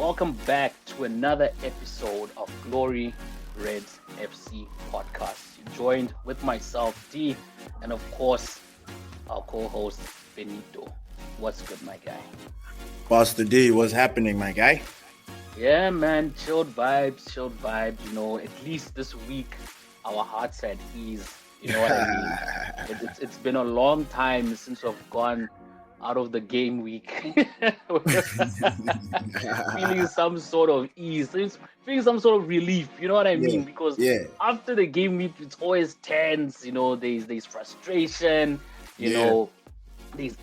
welcome back to another episode of Glory Reds FC podcast. You're joined with myself, D, and of course, our co-host, Benito. What's good, my guy? Pastor D, what's happening, my guy? Yeah, man, chilled vibes, chilled vibes. At least this week, our hearts at ease. You know what I mean? It's been a long time since we've gone out of the game week. Feeling some sort of ease, feeling some sort of relief. You know what I mean? Because after the game week, it's always tense. There's frustration. There's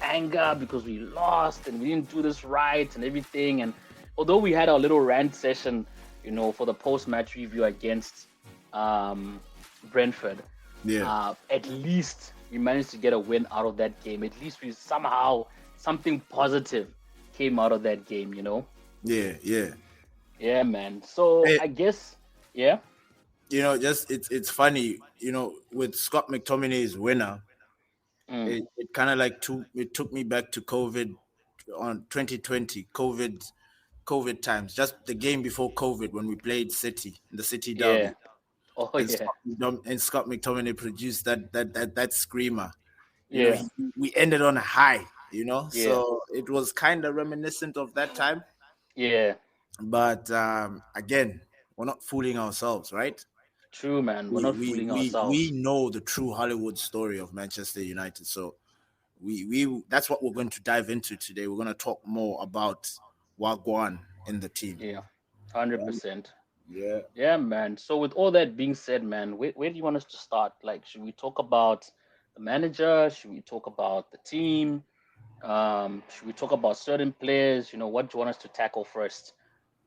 anger because we lost and we didn't do this right and everything. And although we had our little rant session, for the post-match review against Brentford, at least we managed to get a win out of that game. At least something positive came out of that game, Yeah, man. So I guess, it's funny, with Scott McTominay's winner, it kind of like took me back to COVID on 2020, COVID times, just the game before COVID when we played City in the City derby. Yeah. Oh, and Scott McTominay produced that screamer. Yeah. We ended on a high, so it was kind of reminiscent of that time. Yeah. But again, we're not fooling ourselves, right? True, man. We're not fooling ourselves. We know the true Hollywood story of Manchester United, so we that's what we're going to dive into today. We're going to talk more about Wagwan in the team. Yeah, 100%. Yeah, man. So with all that being said, man, where do you want us to start? Like, should we talk about the manager? Should we talk about the team? Should we talk about certain players? What do you want us to tackle first?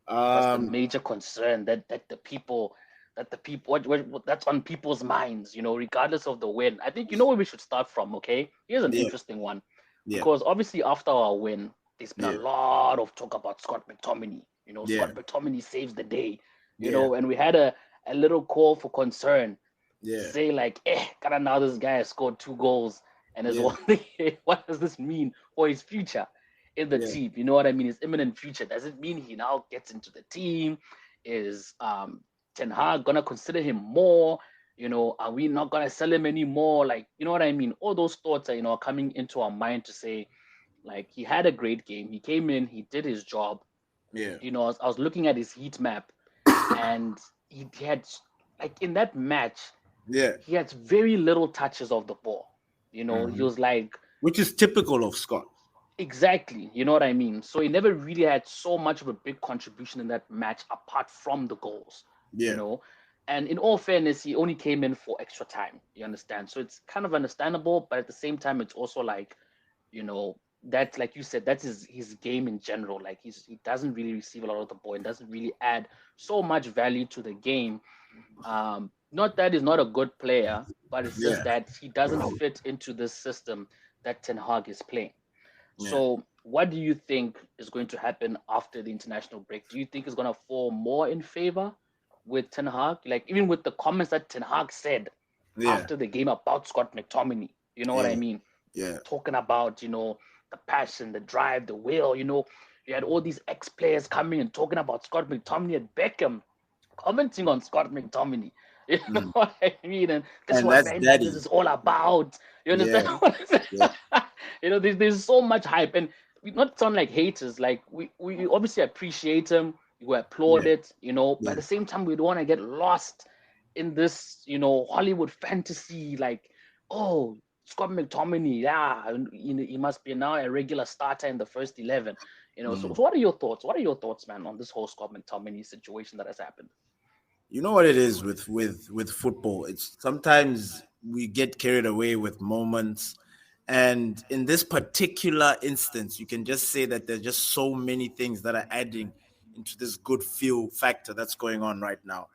What's the major concern that the people that's on people's minds, regardless of the win? I think where we should start from, okay? Here's an interesting one. Because obviously after our win, there's been a lot of talk about Scott McTominay. Scott McTominay saves the day. And we had a little call for concern. Say like, now this guy has scored 2 goals and is what does this mean for his future in the team? You know what I mean? His imminent future. Does it mean he now gets into the team? Is Ten Hag gonna consider him more? Are we not gonna sell him anymore? Like, you know what I mean? All those thoughts are coming into our mind to say, like, he had a great game. He came in, he did his job. I was looking at his heat map, and he had, like, in that match, he had very little touches of the ball. He was like, which is typical of Scott. Exactly. You know what I mean? So he never really had so much of a big contribution in that match apart from the goals. And in all fairness, he only came in for extra time. You understand? So it's kind of understandable, but at the same time, it's also like, that, like you said, that's his game in general. Like, he doesn't really receive a lot of the ball and doesn't really add so much value to the game. Not that he's not a good player, but it's just that he doesn't fit into this system that Ten Hag is playing. So what do you think is going to happen after the international break? Do you think it's going to fall more in favor with Ten Hag? Like, even with the comments that Ten Hag said after the game about Scott McTominay, you know what I mean? Talking about, the passion, the drive, the will, you had all these ex-players coming and talking about Scott McTominay and Beckham, commenting on Scott McTominay. You know what I mean? And this is what this is all about. You understand what I'm saying? There's so much hype, and we not sound like haters. Like, we obviously appreciate him, we applaud it, but at the same time, we don't want to get lost in this, Hollywood fantasy, like, oh, Scott McTominay, he must be now a regular starter in the first 11. So what are your thoughts? What are your thoughts, man, on this whole Scott McTominay situation that has happened? You know what it is with football? It's sometimes we get carried away with moments. And in this particular instance, you can just say that there's just so many things that are adding into this good feel factor that's going on right now.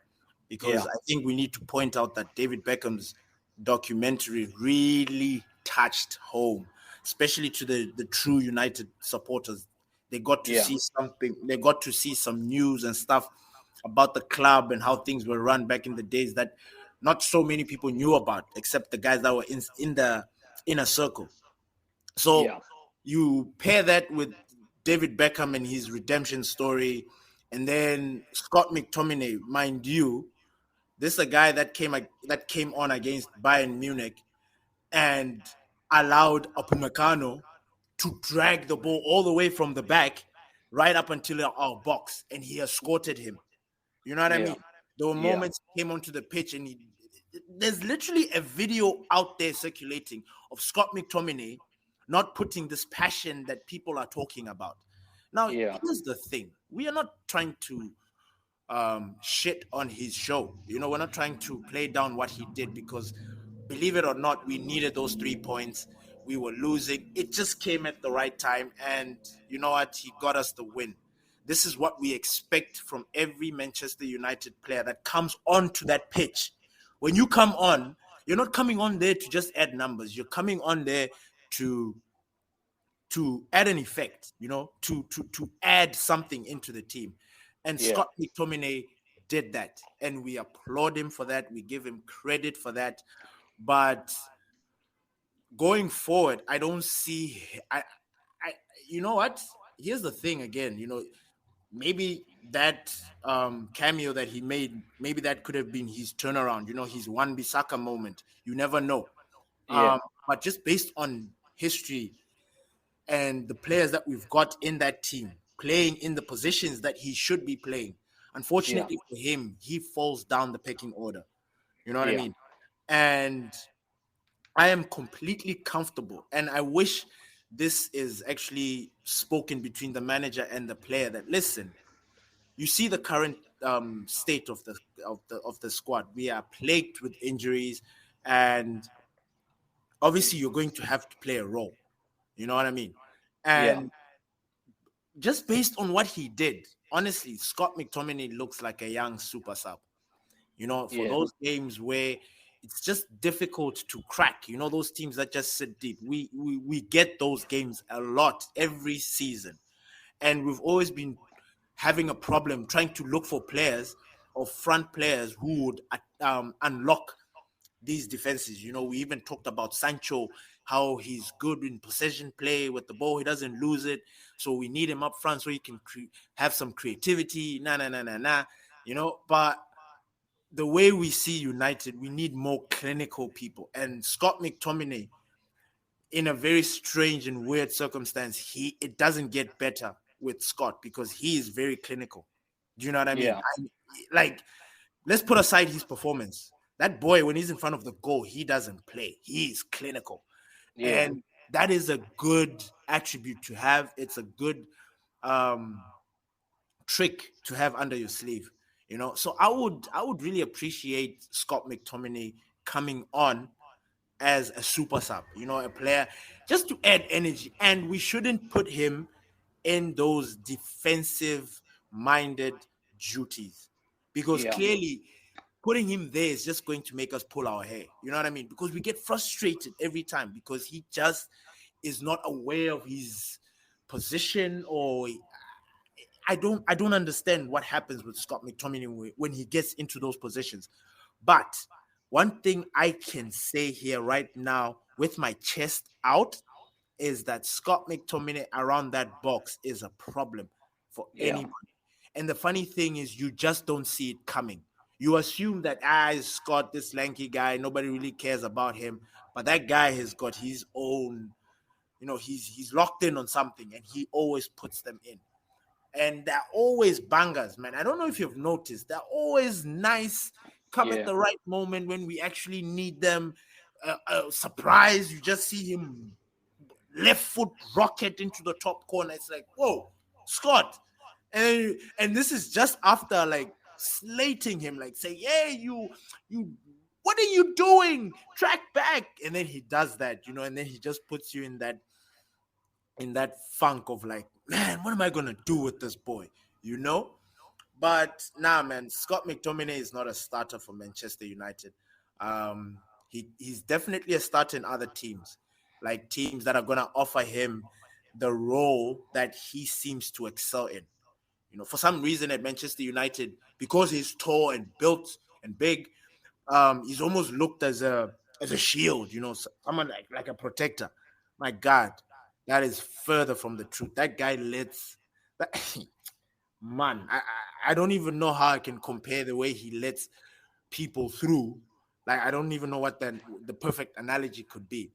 Because I think we need to point out that David Beckham's documentary really touched home, especially to the true United supporters. They got to see something. They got to see some news and stuff about the club and how things were run back in the days that not so many people knew about, except the guys that were in the inner circle. So you pair that with David Beckham and his redemption story, And then Scott McTominay, mind you, this is a guy that came on against Bayern Munich and allowed Upamecano to drag the ball all the way from the back right up until our box, and he escorted him. You know what I Yeah. mean? There were Yeah. moments he came onto the pitch, and there's literally a video out there circulating of Scott McTominay not putting this passion that people are talking about. Now, Yeah. here's the thing: we are not trying to shit on his show. We're not trying to play down what he did because, believe it or not, we needed those 3 points. We were losing. It just came at the right time, and you know what? He got us the win. This is what we expect from every Manchester United player that comes onto that pitch. When you come on, you're not coming on there to just add numbers. You're coming on there to add an effect, to add something into the team. And Yeah. Scott McTominay did that. And we applaud him for that. We give him credit for that. But going forward, I don't see I you know what? Here's the thing again, maybe that cameo that he made, maybe that could have been his turnaround, his Wan Bissaka moment. You never know. Yeah. But just based on history, and the players that we've got in that team playing in the positions that he should be playing. Yeah. Unfortunately for him, he falls down the pecking order. You know what I Yeah. mean? And I am completely comfortable. And I wish this is actually spoken between the manager and the player that, listen, you see the current state of the squad. We are plagued with injuries, and obviously you're going to have to play a role. You know what I mean? Yeah. And just based on what he did, honestly, Scott McTominay looks like a young super sub. For Yeah. those games where it's just difficult to crack, those teams that just sit deep. We get those games a lot every season. And we've always been having a problem trying to look for players or front players who would unlock these defenses. We even talked about Sancho, how he's good in possession play with the ball. He doesn't lose it. So we need him up front so he can have some creativity. Nah, nah, nah, nah, nah. But the way we see United, we need more clinical people. And Scott McTominay, in a very strange and weird circumstance, it doesn't get better with Scott because he is very clinical. Do you know what I mean? Yeah. Like, let's put aside his performance. That boy, when he's in front of the goal, he doesn't play. He's clinical. Yeah. And that is a good attribute to have. It's a good um, trick to have under your sleeve. So I would really appreciate Scott McTominay coming on as a super sub, a player just to add energy. And we shouldn't put him in those defensive minded duties because Yeah. clearly putting him there is just going to make us pull our hair. You know what I mean? Because we get frustrated every time because he just is not aware of his position, or I don't understand what happens with Scott McTominay when he gets into those positions. But one thing I can say here right now with my chest out is that Scott McTominay around that box is a problem for Yeah. anybody. And the funny thing is, you just don't see it coming. You assume that Scott, this lanky guy, nobody really cares about him, but that guy has got his own. He's locked in on something, and he always puts them in. And they're always bangers, man. I don't know if you've noticed, they're always nice, come at Yeah. the right moment when we actually need them. Surprise, you just see him left foot rocket into the top corner. It's like, whoa, Scott. And this is just after like slating him, like say, hey, you what are you doing? Track back. And then he does that, and then he just puts you in that funk of like, man, what am I gonna do with this boy? You know? But nah, man, Scott McTominay is not a starter for Manchester United. He's definitely a starter in other teams, like teams that are gonna offer him the role that he seems to excel in. For some reason at Manchester United, because he's tall and built and big, he's almost looked as a shield. Someone like a protector. My God, that is further from the truth. That guy lets that. man, I don't even know how I can compare the way he lets people through. Like I don't even know what the perfect analogy could be.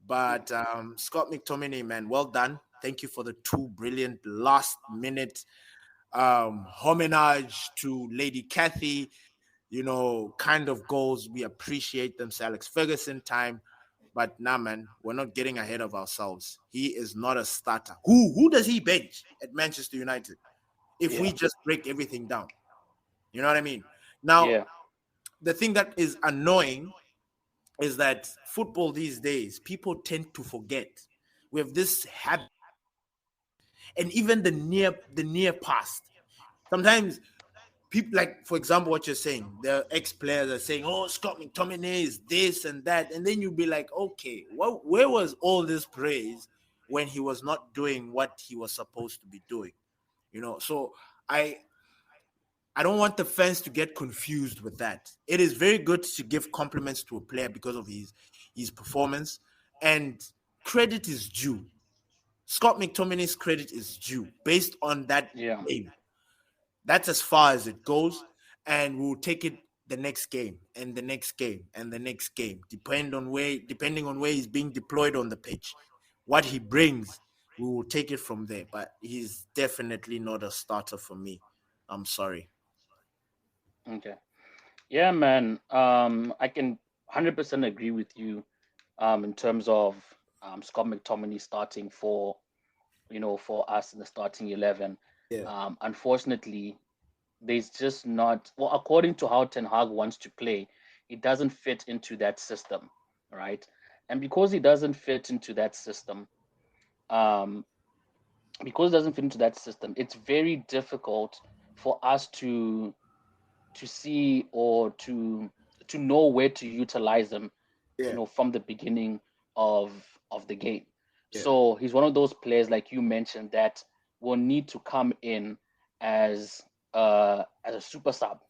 But Scott McTominay, man, well done. Thank you for the two brilliant last minute homage to Lady Kathy, kind of goals. We appreciate them. Alex Ferguson time. But nah, man, we're not getting ahead of ourselves. He is not a starter. Who does he bench at Manchester United? If we Yeah, just break everything down, you know what I mean? Now, yeah, the thing that is annoying is that football these days, people tend to forget. We have this habit, and even the near past. Sometimes people, like, for example, what you're saying, the ex-players are saying, "Oh, Scott McTominay is this and that," and then you'll be like, "Okay, where was all this praise when he was not doing what he was supposed to be doing?" So I I don't want the fans to get confused with that. It is very good to give compliments to a player because of his performance, and credit is due. Scott McTominay's credit is due based on that yeah. game. That's as far as it goes, and we'll take it the next game and the next game and the next game, depending on where he's being deployed on the pitch, what he brings, we will take it from there. But he's definitely not a starter for me. I'm sorry. Okay. Yeah, man. I can 100% agree with you. In terms of Scott McTominay starting for us in the starting 11. Yeah, Unfortunately, there's just not, well, according to how Ten Hag wants to play, it doesn't fit into that system, right? And because he doesn't fit into that system, um, because it doesn't fit into that system, it's very difficult for us to see or to know where to utilize them, yeah, from the beginning of the game. yeah, So he's one of those players, like you mentioned, that will need to come in as a super sub,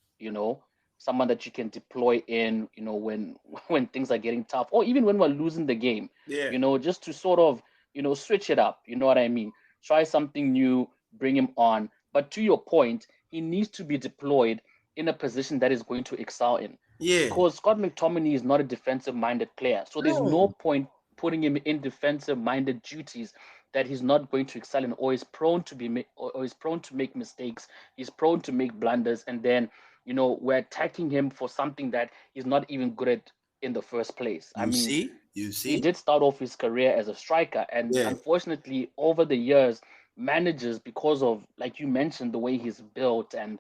someone that you can deploy in, when when things are getting tough, or even when we're losing the game, yeah, just to sort of, switch it up. You know what I mean? Try something new, bring him on. But to your point, he needs to be deployed in a position that is going to excel in, yeah. because Scott McTominay is not a defensive minded player. So there's no No, point putting him in defensive minded duties that he's not going to excel in, or is prone to or is prone to make mistakes. He's prone to make blunders, and then we're attacking him for something that he's not even good at in the first place. I you mean, see, you he see, did start off his career as a striker, and yeah, unfortunately over the years, managers, because of, like you mentioned, the way he's built, and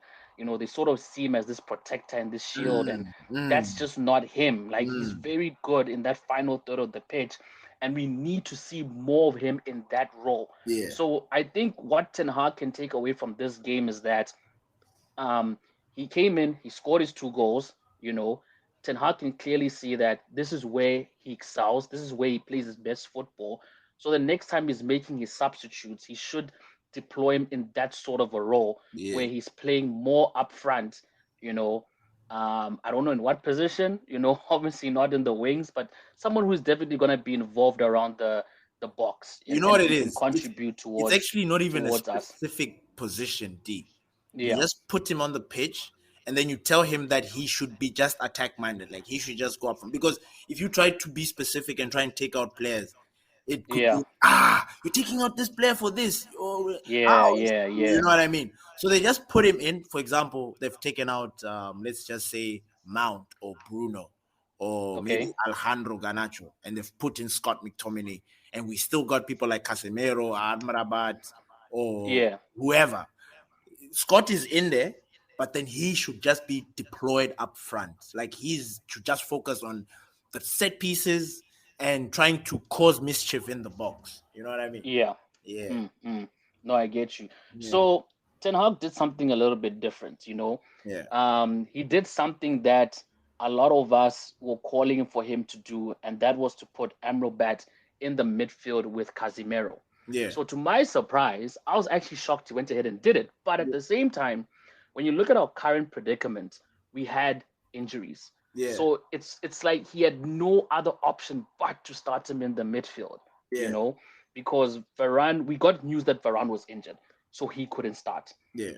they sort of see him as this protector and this shield, and mm, that's mm, just not him. Like, he's mm, very good in that final third of the pitch, and we need to see more of him in that role. yeah, So I think what Ten Hag can take away from this game is that, um, he came in, he scored his two goals. Ten Hag can clearly see that this is where he excels, this is where he plays his best football. So the next time he's making his substitutes, he should deploy him in that sort of a role yeah. where he's playing more up front. I don't know in what position. Obviously not in the wings, but someone who's definitely going to be involved around the box, You and, know and what it who can is? contribute It's actually not even a towards us. specific position, D. You Yeah, just put him on the pitch and then you tell him that he should be just attack minded. Like he should just go up from, because if you try to be specific and try and take out players, it could yeah, be, you're taking out this player for this, or yeah, how, yeah, you yeah. know what I mean? So they just put him in. For example, they've taken out, let's just say Mount or Bruno or maybe Okay. Alejandro Ganacho, and they've put in Scott McTominay, and we still got people like Casemiro, Amrabat, or Yeah, whoever. Scott is in there, but then he should just be deployed up front. Like he's should just focus on the set pieces and trying to cause mischief in the box. You know what I mean? yeah. Yeah, Mm. No, I get you. yeah, So Ten Hag did something a little bit different. yeah, He did something that a lot of us were calling for him to do, and that was to put Amrabat in the midfield with Casemiro. yeah, So to my surprise, I was actually shocked he went ahead and did it. But at the same time, when you look at our current predicament, we had injuries. yeah, So it's like he had no other option but to start him in the midfield, you yeah, know, because Varane, we got news that Varane was injured. so he couldn't start. Yeah.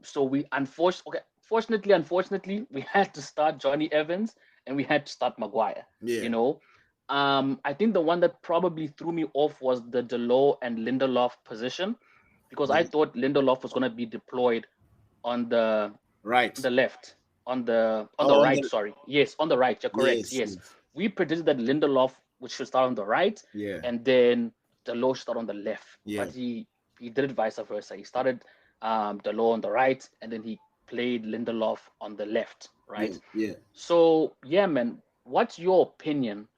So we unfortunately, we had to start Johnny Evans and we had to start Maguire. Yeah. You know, I think the one that probably threw me off was the Delo and Lindelof position, because I Yeah. thought Lindelof was going to be deployed on Right. the left, on the Oh, on right. the Sorry, yes, on the right. You're correct. yes, Yes, yes. we predicted that Lindelof should start on the right, Yeah. and then Delo should start on the left. Yeah. But he did it vice versa. He started Delo on the right, and then he played Lindelof on the left. Yeah. Right. Yeah. So yeah, man, what's your opinion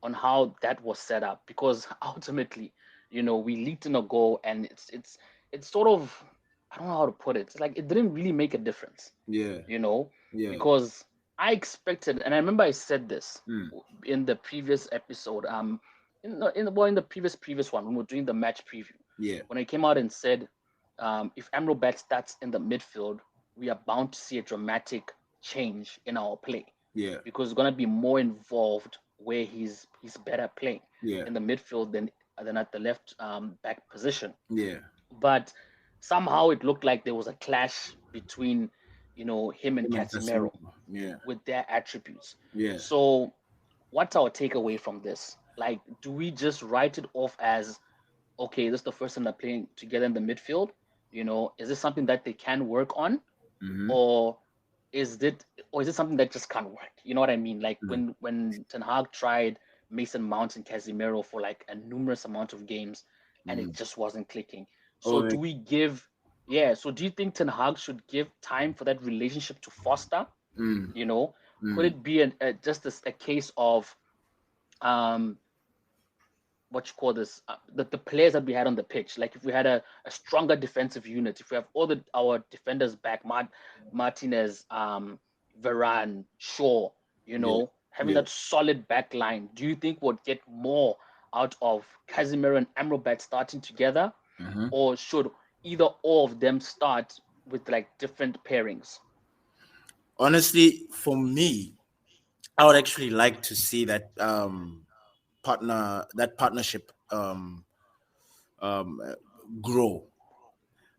on how that was set up? Because ultimately, we leaked in a goal, and it's sort of, I don't know how to put it. It's like it didn't really make a difference, Yeah. you know, Yeah. because I expected, and I remember I said this Mm. in the previous episode, in the previous one when we were doing the match preview, Yeah. when I came out and said, if Amrabat starts in the midfield, we are bound to see a dramatic change in our play, Yeah. because it's gonna be more involved where he's better playing Yeah. in the midfield than at the left back position. Yeah. But somehow it looked like there was a clash between him and Him and Casemiro. Casemiro Yeah. with their attributes. Yeah. So what's our takeaway from this? Like, do we just write it off as, okay, this is the first time they're playing together in the midfield? Is this something that they can work on, Mm-hmm. or is it something that just can't work? You know what I mean? Like Mm. when Ten Hag tried Mason Mount and Casemiro for like a numerous amount of games, and it Mm. just wasn't clicking. So Oh, do we give? Yeah. So do you think Ten Hag should give time for that relationship to foster? mm. You know, could Mm. it be just a case of um what you call this, the players that we had on the pitch? Like if we had a stronger defensive unit, if we have our defenders back, Martinez, Varane, Shaw, Yeah. having Yeah. that solid back line, do you think we'll get more out of Casemiro and Amrabat starting together, Mm-hmm. or should either or of them start with like different pairings? Honestly, for me, I would actually like to see that partnership um, grow.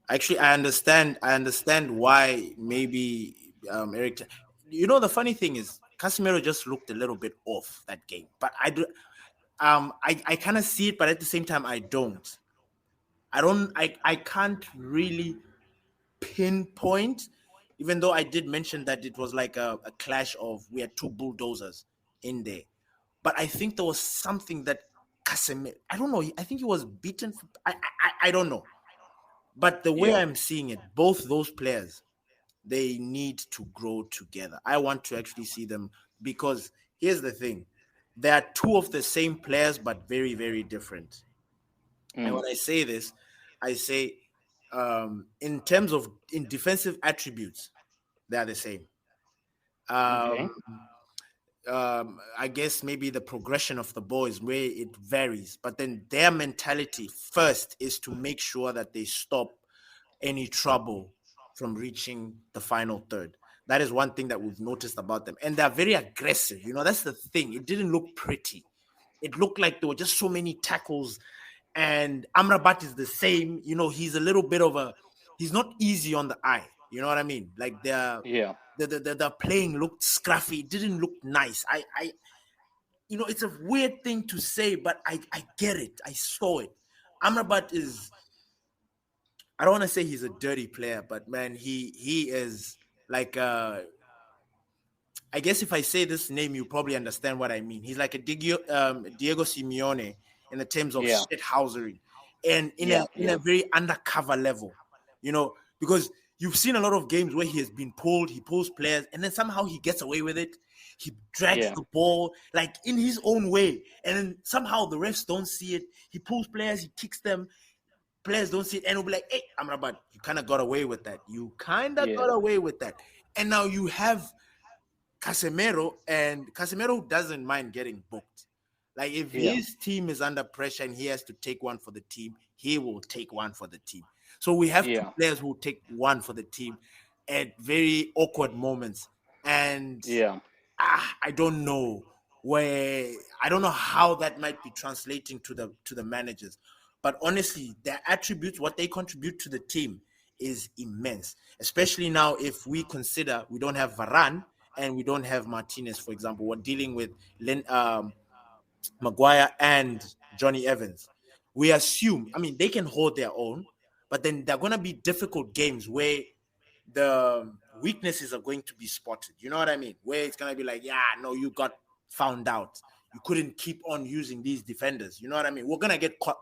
Actually, I understand why maybe Eric. The funny thing is, Casemiro just looked a little bit off that game, but I do. I kind of see it, but at the same time, I don't. I can't really pinpoint, even though I did mention that it was like a clash of we had two bulldozers in there. But I think there was something that Casemiro, I don't know. I think he was beaten. I don't know. But the way Yeah. I'm seeing it, both those players, they need to grow together. I want to actually see them, because here's the thing: they are two of the same players, but very, very different. And Mm. when I say this, I say in terms of in defensive attributes, they are the same. Okay. Um, I guess maybe the progression of the boys where it varies, but then their mentality first is to make sure that they stop any trouble from reaching the final third. That is one thing that we've noticed about them, and they're very aggressive. That's the thing. It didn't look pretty. It looked like there were just so many tackles, and Amrabat is the same. He's a little bit of he's not easy on the eye. You know what I mean? Like Yeah. the playing looked scruffy. It didn't look nice. It's a weird thing to say, but I get it. I saw it. Amrabat is, I don't want to say he's a dirty player, but man, he is like I guess if I say this name, you probably understand what I mean. He's like a Diego Simeone in the terms of Yeah. shithousery, and in a Yeah. in a Yeah. very undercover level, because you've seen a lot of games where he has been pulled, he pulls players, and then somehow he gets away with it. He drags Yeah. the ball like in his own way, and then somehow the refs don't see it. He pulls players, he kicks them. Players don't see it, and will be like, "Hey, Amrabat, you kind of got away with that. You kind of Yeah. got away with that." And now you have Casemiro, and Casemiro doesn't mind getting booked. Like if Yeah. his team is under pressure and he has to take one for the team, he will take one for the team. So we have two Yeah. players who take one for the team at very awkward moments. And Yeah. I don't know where I don't know how that might be translating to the managers. But honestly, their attributes, what they contribute to the team, is immense. Especially now, if we consider we don't have Varane and we don't have Martinez, for example, we're dealing with Maguire and Johnny Evans. We assume, I mean, they can hold their own, but then there are going to be difficult games where the weaknesses are going to be spotted. You know what I mean? Where it's going to be like, yeah, no, you got found out. You couldn't keep on using these defenders. You know what I mean? We're going to get caught.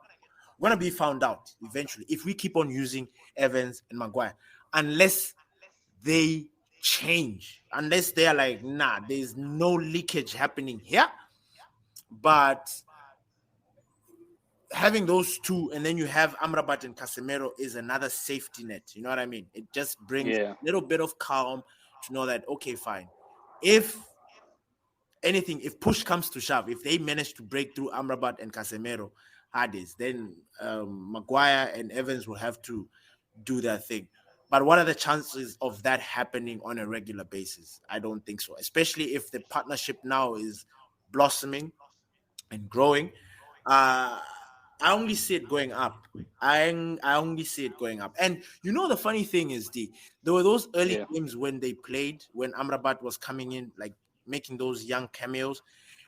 We're going to be found out eventually if we keep on using Evans and Maguire, unless they change, unless they are like, nah, there's no leakage happening here. But having those two and then you have Amrabat and Casemiro is another safety net. You know what I mean? It just brings a little bit of calm to know that, okay, fine. If anything, if push comes to shove, if they manage to break through Amrabat and Casemiro, Hades, then Maguire and Evans will have to do their thing. But what are the chances of that happening on a regular basis? I don't think so, especially if the partnership now is blossoming and growing. I only see it going up. I only see it going up. And you know the funny thing is, there were those early games when they played, when Amrabat was coming in, like making those young cameos,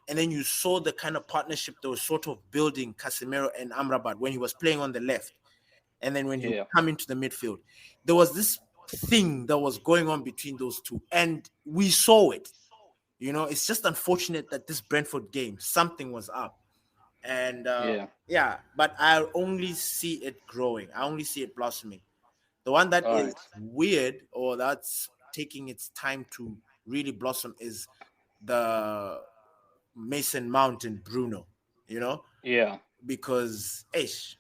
and then you saw the kind of partnership that was sort of building Casemiro and Amrabat when he was playing on the left, and then when he would come into the midfield, there was this thing that was going on between those two, and we saw it. You know, it's just unfortunate that this Brentford game, something was up. And but I only see it growing. I only see it blossoming. The one that is weird or that's taking its time to really blossom is the Mason Mount and Bruno, you know? Because,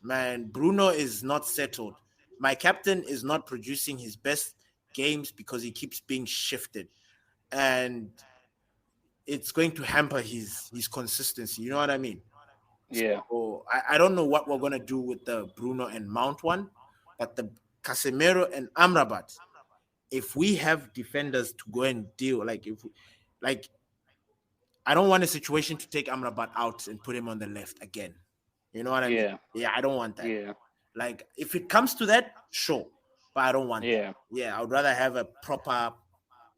man, Bruno is not settled. My captain is not producing his best games because he keeps being shifted. And it's going to hamper his consistency. You know what I mean? So I don't know what we're gonna do with the Bruno and Mount one, but the Casemiro and Amrabat, if we have defenders to go and deal, like I don't want a situation to take Amrabat out and put him on the left again. You know what I mean? Yeah, I don't want that. Like if it comes to that, sure, but I don't want that. Yeah, I would rather have a proper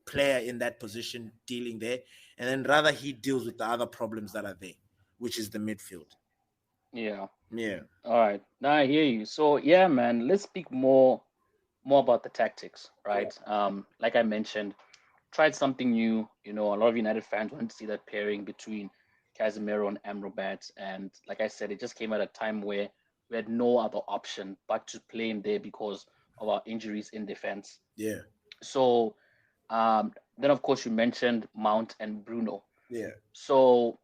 player in that position dealing there, and then rather he deals with the other problems that are there, which is the midfield. Yeah. Yeah. All right. Now I hear you. So yeah, man, let's speak more about the tactics, right? Like I mentioned, tried something new. You know, a lot of United fans wanted to see that pairing between Casemiro and Amrabat, and like I said, it just came at a time where we had no other option but to play him there because of our injuries in defense. Yeah. So then, of course, you mentioned Mount and Bruno. Yeah. So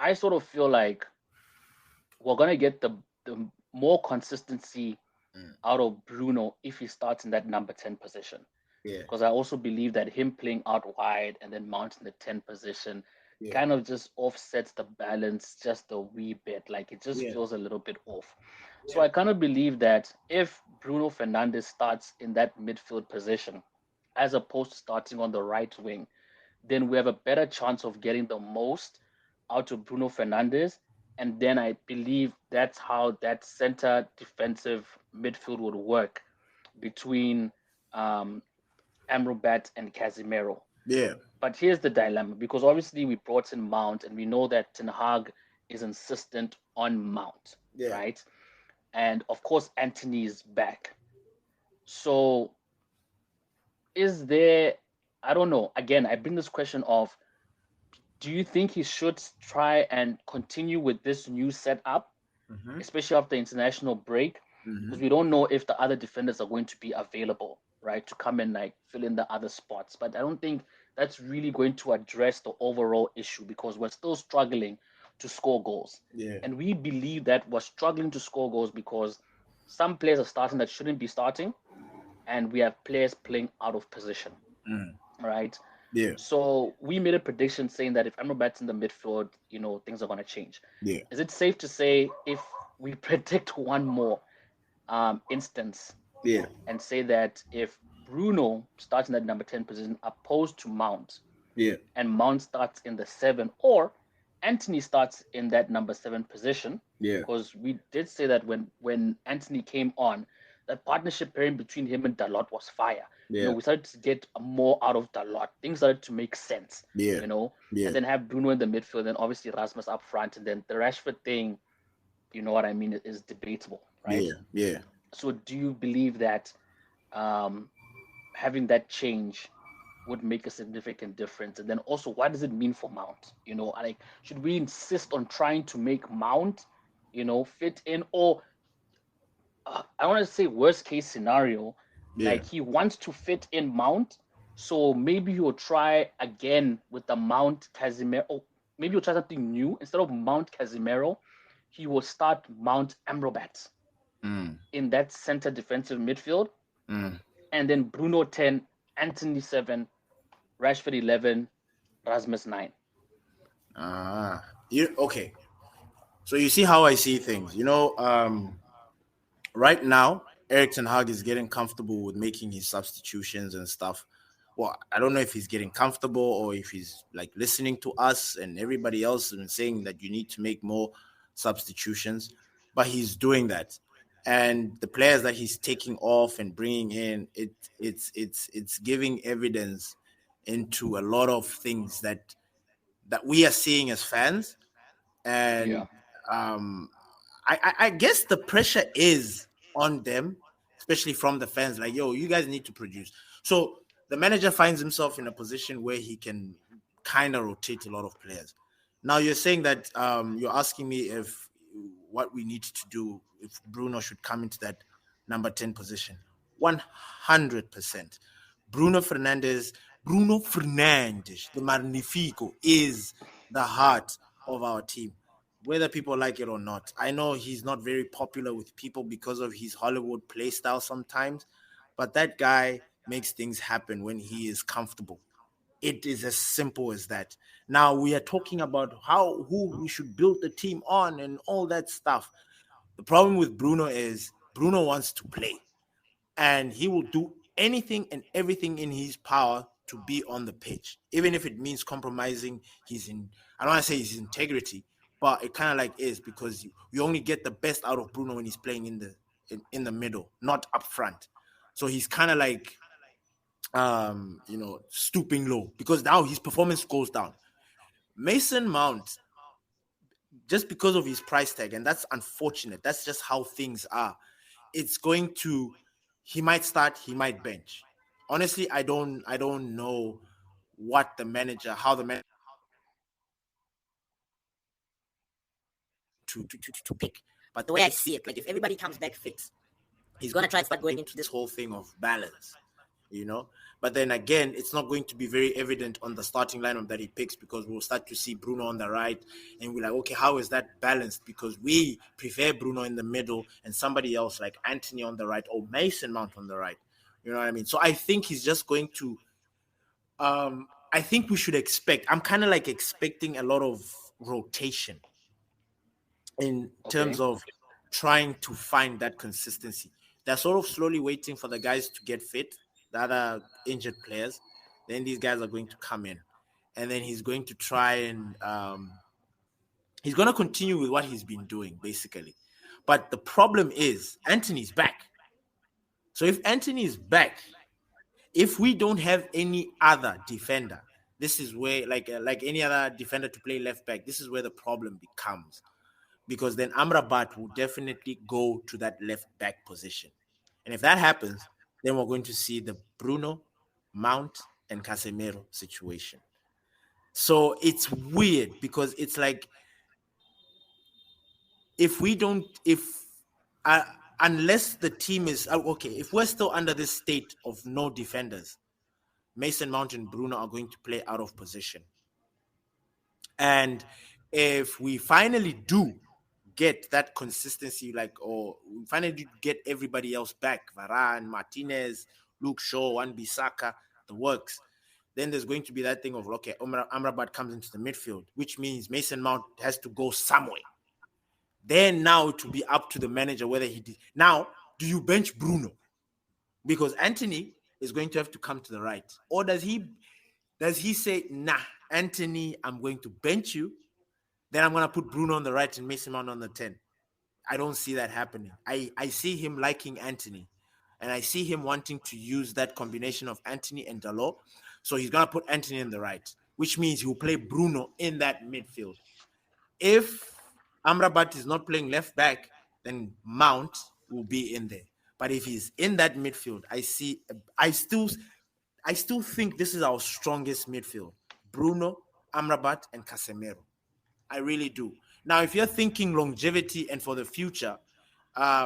I sort of feel like we're gonna get the more consistency out of Bruno if he starts in that number 10 position. Yeah. Because I also believe that him playing out wide and then mounting the 10 position Yeah. kind of just offsets the balance just a wee bit. Like it just Yeah. feels a little bit off. So Yeah. I kind of believe that if Bruno Fernandes starts in that midfield position, as opposed to starting on the right wing, then we have a better chance of getting the most out of Bruno Fernandes. And then I believe that's how that center defensive midfield would work between um, Amrabat and Casemiro. Yeah. But here's the dilemma because obviously we brought in Mount and we know that Ten Hag is insistent on Mount, Yeah. right? And of course, Anthony is back. So is there, I don't know, again, I bring this question of do you think he should try and continue with this new setup, especially after international break? Because we don't know if the other defenders are going to be available, right, to come and like fill in the other spots. But I don't think that's really going to address the overall issue because we're still struggling to score goals. Yeah. And we believe that we're struggling to score goals because some players are starting that shouldn't be starting, and we have players playing out of position, right? Yeah. So we made a prediction saying that if Amrabat's in the midfield, you know, things are going to change. Yeah. Is it safe to say if we predict one more instance Yeah. and say that if Bruno starts in that number 10 position opposed to Mount Yeah. and Mount starts in the 7, or Anthony starts in that number 7 position, Yeah. because we did say that when Anthony came on, that partnership pairing between him and Dalot was fire. Yeah. We started to get more out of Dalot. Things started to make sense. Yeah. Yeah. And then have Bruno in the midfield, and obviously Rasmus up front, and then the Rashford thing, you know what I mean, is debatable, right? Yeah. Yeah. So do you believe that um, having that change would make a significant difference? And then also, what does it mean for Mount? Like, should we insist on trying to make Mount, fit in, or I want to say worst case scenario, Yeah. like he wants to fit in Mount, so maybe he'll try again with the Mount Casemiro. Or maybe he'll try something new. Instead of Mount Casemiro, he will start Mount Amrabat Mm. in that center defensive midfield, Mm. and then Bruno 10, Anthony 7, Rashford 11, Rasmus 9. Ah. Okay. So you see how I see things. Right now, Eric Ten Hag is getting comfortable with making his substitutions and stuff. Well, I don't know if he's getting comfortable or if he's like listening to us and everybody else and saying that you need to make more substitutions, but he's doing that. And the players that he's taking off and bringing in, it's giving evidence into a lot of things that we are seeing as fans. Yeah. And um, I guess the pressure is on them, especially from the fans. Like, yo, you guys need to produce. So the manager finds himself in a position where he can kind of rotate a lot of players. Now you're saying that you're asking me if what we need to do if Bruno should come into that number 10 position. 100%. Bruno Fernandes, Bruno Fernandes, the Magnifico, is the heart of our team, whether people like it or not. I know he's not very popular with people because of his Hollywood play style sometimes, but that guy makes things happen when he is comfortable. It is as simple as that. Now we are talking about who we should build the team on and all that stuff. The problem with Bruno is Bruno wants to play and he will do anything and everything in his power to be on the pitch, even if it means compromising I don't want to say his integrity, but it kind of like is because you only get the best out of Bruno when he's playing in the middle, not up front. So he's kind of like stooping low because now his performance goes down. Mason Mount, just because of his price tag, and that's unfortunate. That's just how things are. It's going to He might start, he might bench. Honestly, I don't know what the manager how the manager to pick. But the way I see it, like if everybody comes back fit, he's gonna try to start going into this whole thing of balance, you know. But then again, it's not going to be very evident on the starting lineup that he picks because we'll start to see Bruno on the right, and we're like, okay, how is that balanced? Because we prefer Bruno in the middle and somebody else like Anthony on the right or Mason Mount on the right. You know what I mean? So I think he's just going to. I think we should expect. I'm kind of like expecting a lot of rotation in terms Okay. of trying to find that consistency. They're sort of slowly waiting for the guys to get fit, the other injured players. Then these guys are going to come in, and then he's going to try and he's going to continue with what he's been doing basically. But the problem is Anthony's back. So if Anthony is back, if we don't have any other defender, this is where like any other defender to play left back, this is where the problem becomes because then Amrabat will definitely go to that left back position. And if that happens, then we're going to see the Bruno, Mount, and Casemiro situation. So it's weird because it's like if we don't, if uh, unless the team is okay, if we're still under this state of no defenders, Mason Mount and Bruno are going to play out of position. And if we finally do get that consistency, or we finally get everybody else back, Varane, Martinez, Luke Shaw, Wan Bissaka, the works, then there's going to be that thing of, okay, Amrabat comes into the midfield, which means Mason Mount has to go somewhere. Then now it will be up to the manager whether he did. Now, do you bench Bruno? Because Anthony is going to have to come to the right. Or does he say, nah, Anthony, I'm going to bench you then I'm gonna put Bruno on the right and Mason Mount on the 10. I don't see that happening. I see him liking Anthony, and I see him wanting to use that combination of Anthony and Dalot. So he's gonna put Anthony in the right, which means he'll play Bruno in that midfield. If Amrabat is not playing left back, then Mount will be in there. But if he's in that midfield, I still think this is our strongest midfield: Bruno, Amrabat, and Casemiro. I really do. Now, if you're thinking longevity and for the future,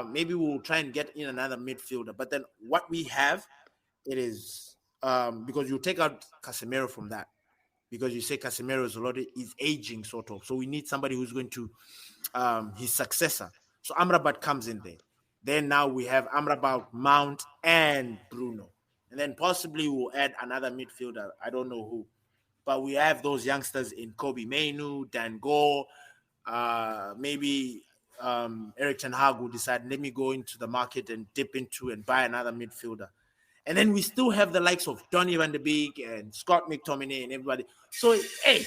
maybe we'll try and get in another midfielder. But then what we have, it is because you take out Casemiro from that, because you say Casemiro is aging sort of. So we need somebody who's going to his successor. So Amrabat comes in there. Then now we have Amrabat, Mount, and Bruno. And then possibly we'll add another midfielder. I don't know who. But we have those youngsters in Kobe Mainu, Dan Gore, maybe Eric Ten Hag will decide, let me go into the market and dip into and buy another midfielder. And then we still have the likes of Donny van de Beek and Scott McTominay and everybody. So, hey,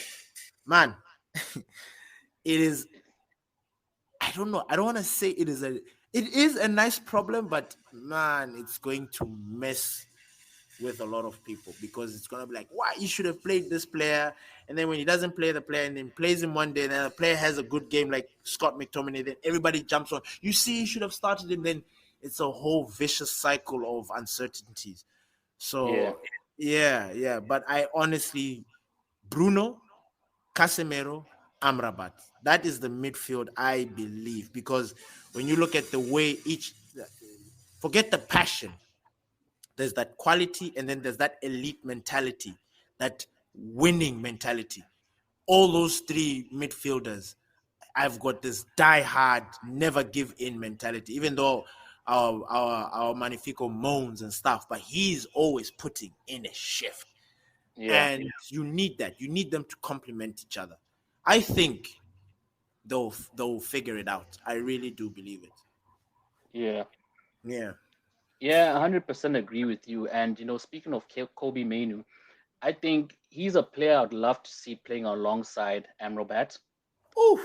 man, it is, I don't know. I don't want to say it is a nice problem, but man, it's going to mess with a lot of people, because it's gonna be like, why you should have played this player, and then when he doesn't play the player and then plays him one day, and then the player has a good game like Scott McTominay, then everybody jumps on. You see, you should have started him. Then it's a whole vicious cycle of uncertainties. Yeah, So yeah. But I honestly, Bruno, Casemiro, Amrabat. That is the midfield, I believe, because when you look at the way forget the passion, there's that quality, and then there's that elite mentality, that winning mentality. All those three midfielders, I've got this die hard, never give in mentality. Even though our Magnifico moans and stuff, but he's always putting in a shift, yeah, and you need that. You need them to complement each other. I think they'll figure it out. I really do believe it. yeah. Yeah. Yeah, 100% agree with you. And speaking of Kobe Mainu, I think he's a player I'd love to see playing alongside Amrabat. Oh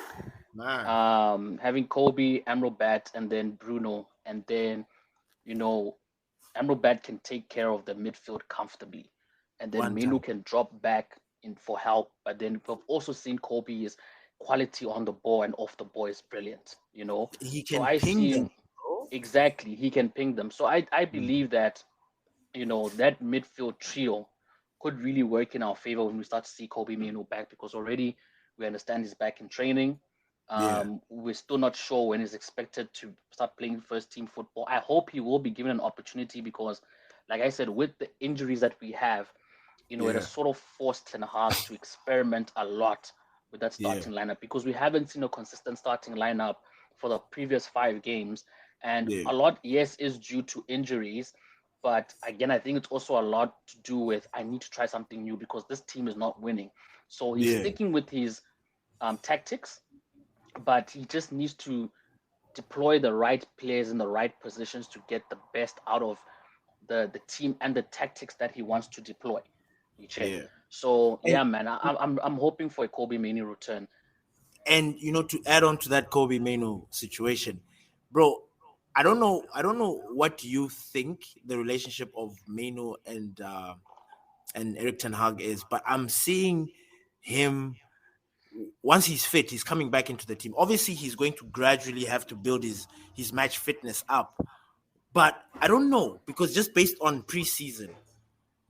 man. Having Kobe, Amrabat, and then Bruno, and then you know Amrabat can take care of the midfield comfortably, and then One Mainu time. can drop back in for help. But then we've also seen Kobe's quality on the ball and off the ball is brilliant. He So can I ping see them, bro. exactly he can ping them. So I Mm. believe that that midfield trio could really work in our favor when we start to see Kobe Mino back, because already we understand he's back in training. Yeah. We're still not sure when he's expected to start playing first team football. I hope he will be given an opportunity because, like I said, with the injuries that we have, it has Yeah. sort of forced Ten Hag to experiment a lot with that Yeah. starting lineup, because we haven't seen a consistent starting lineup for the previous 5 games. And Yeah. a lot, yes, is due to injuries. But again, I think it's also a lot to do with I need to try something new because this team is not winning. So he's Yeah. sticking with his tactics, but he just needs to deploy the right players in the right positions to get the best out of the team and the tactics that he wants to deploy. You check. Yeah. So And yeah, man, I'm hoping for a Kobe Manu return. to add on to that Kobe Mano situation, bro, I don't know what you think the relationship of Mano and Eric Ten Hag is, but I'm seeing him, once he's fit, he's coming back into the team. Obviously, he's going to gradually have to build his match fitness up. But I don't know, because just based on preseason,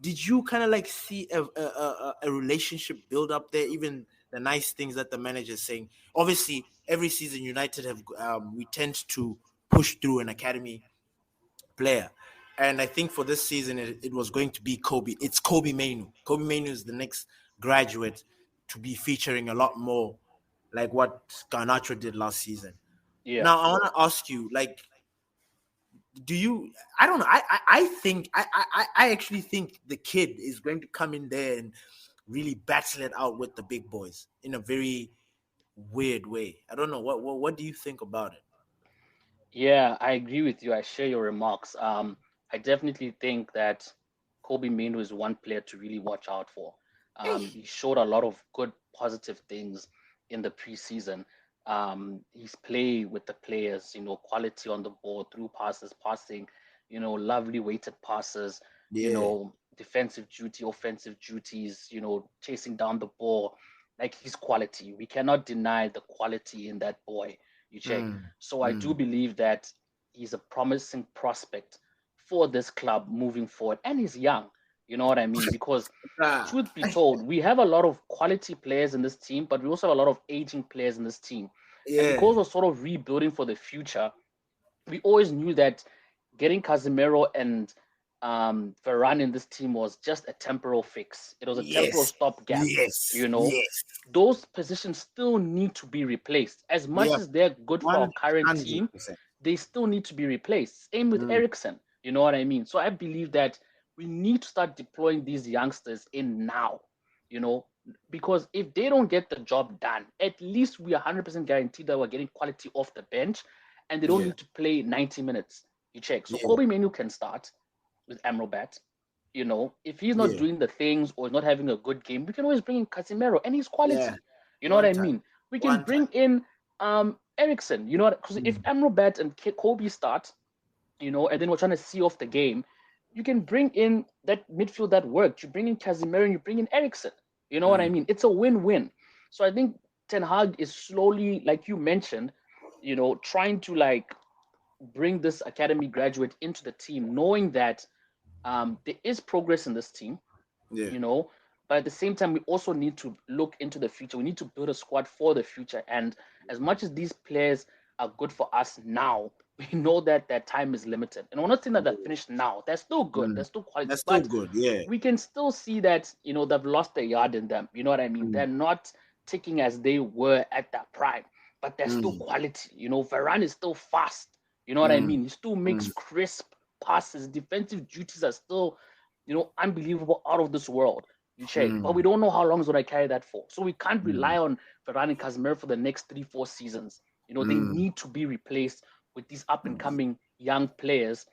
did you kind of like see a relationship build up there? Even the nice things that the manager is saying. Obviously, every season United have we tend to push through an academy player, and I think for this season it was going to be Kobe. It's Kobe Mainu. Kobe Mainu is the next graduate to be featuring a lot more, like what Garnacho did last season. Yeah. Now I want to ask you, like, do you, I don't know, I think I actually think the kid is going to come in there and really battle it out with the big boys in a very weird way. I don't know, what do you think about it? Yeah, I agree with you. I share your remarks. I definitely think that Kobe Manu is one player to really watch out for. Hey. He showed a lot of good, positive things in the preseason. His play with the players, quality on the ball, through passes, passing, lovely weighted passes, Yeah. defensive duty, offensive duties, chasing down the ball, like his quality. We cannot deny the quality in that boy, you check. Mm, So I do mm. believe that he's a promising prospect for this club moving forward. And he's young, you know what I mean? Because Ah, truth be told, we have a lot of quality players in this team, but we also have a lot of aging players in this team. And yeah. because we're sort of rebuilding for the future, we always knew that getting Casemiro and Varane in this team was just a temporal fix. It was a temporal Yes. stopgap. Yes. You know, Yes. those positions still need to be replaced. As much Yep. as they're good for our current team, 100%. they still need to be replaced. Same with Mm, Ericsson. You know what I mean? So I believe that we need to start deploying these youngsters in now. You know, because if they don't get the job done, at least we are 100% guaranteed that we're getting quality off the bench, and they don't yeah. need to play 90 minutes. You check. So Yeah. Kobe Menu can start with Amrabat. If he's not Yeah. doing the things or is not having a good game, we can always bring in Casemiro and his Yeah. quality. You know what One I time. mean? We can One time. bring in Ericsson. You know what? Because if Mm, Amrabat and Kobe start, and then we're trying to see off the game, you can bring in that midfield that worked. You bring in Casemiro and you bring in Ericsson. You know what I mm, mean? It's a win-win. So I think Ten Hag is slowly, like you mentioned, trying to like bring this academy graduate into the team, knowing that there is progress in this team, yeah. you know, but at the same time, we also need to look into the future. We need to build a squad for the future. And as much as these players are good for us now, we know that their time is limited. And we're not saying that they're finished now. They're still good. Mm. They're still quality. That's still But good. Yeah. we can still see that, they've lost a yard in them. You know what I mean? Mm, They're not ticking as they were at that prime, but they're still mm, quality. Varane is still fast. You know what I mm, mean? He still makes mm, crisp passes. Defensive duties are still, unbelievable, out of this world. You check, but we mm, don't know how long is going to carry that for. So we can't mm, rely on Varane and Casemiro for the next 3-4 seasons. They mm, need to be replaced with these up and coming young players.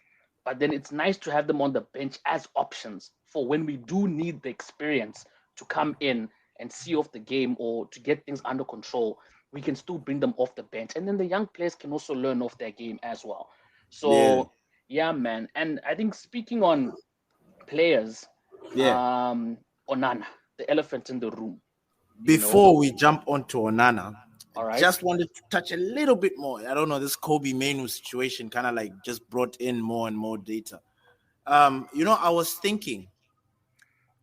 But then it's nice to have them on the bench as options for when we do need the experience to come in and see off the game or to get things under control. We can still bring them off the bench, and then the young players can also learn off their game as well. yeah. So yeah, man. And I think speaking on players, Yeah. Onana, the elephant in the room, you know. Before we jump onto Onana, I All right. just wanted to touch a little bit more. I don't know, this Kobe Mainu situation kind of like just brought in more and more data. I was thinking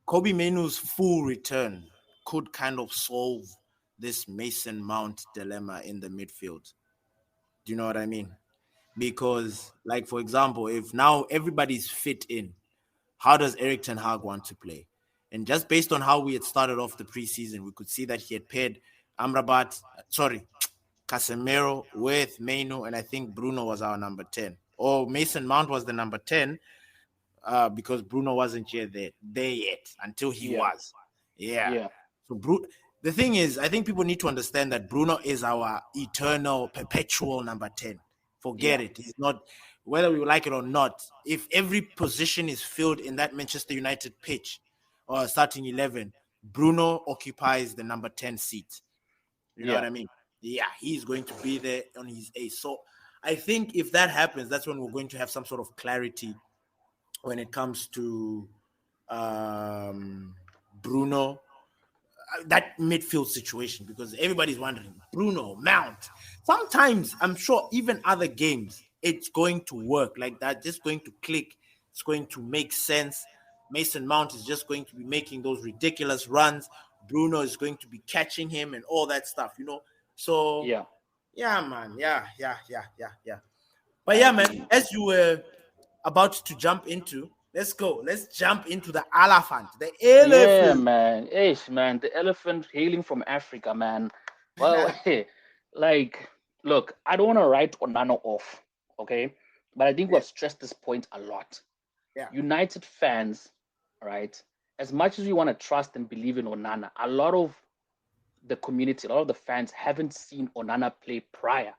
Kobe Mainu's full return could kind of solve this Mason Mount dilemma in the midfield. Do you know what I mean? Because, like, for example, if now everybody's fit in, how does Eric Ten Hag want to play? And just based on how we had started off the preseason, we could see that he had paired Casemiro with Mainu, and I think Bruno was our number 10. Or Mason Mount was the number 10, because Bruno wasn't yet there yet until he Yeah. was. Yeah. Yeah. So the thing is, I think people need to understand that Bruno is our eternal, perpetual number 10. Forget Yeah. it. He's not, whether we like it or not, if every position is filled in that Manchester United pitch or starting 11, Bruno occupies the number 10 seat. You know what Yeah. I mean? Yeah, he's going to be there on his ace. So I think if that happens, that's when we're going to have some sort of clarity when it comes to Bruno, that midfield situation, because everybody's wondering Bruno, Mount. Sometimes I'm sure even other games it's going to work like that, just going to click. It's going to make sense. Mason Mount is just going to be making those ridiculous runs. Bruno is going to be catching him and all that stuff. So Yeah. yeah, man. Yeah. But I yeah, man, agree. as you were about to jump into, let's go. Let's jump into the elephant. The Yeah, elephant. man. Ish, man. The elephant hailing from Africa, man. Well, like, look, I don't want to write Onana off, okay? But I think Yeah, we've stressed this point a lot. yeah, United fans, right? As much as we want to trust and believe in Onana, a lot of the community, a lot of the fans haven't seen Onana play prior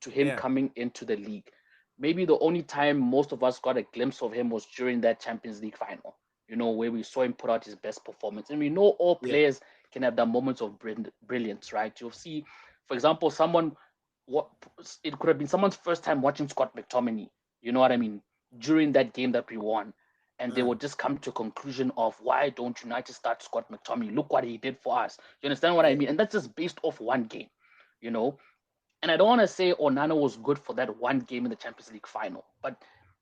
to him yeah, coming into the league. Maybe the only time most of us got a glimpse of him was during that Champions League final, where we saw him put out his best performance. And we know all yeah, players can have their moments of brilliance, right? You'll see, for example, what it could have been someone's first time watching Scott McTominay. You know what I mean? During that game that we won, and they would just come to a conclusion of why don't United start Scott McTominay? Look what he did for us. You understand what I mean? And that's just based off one game, you know. And I don't want to say Onana was good for that one game in the Champions League final, but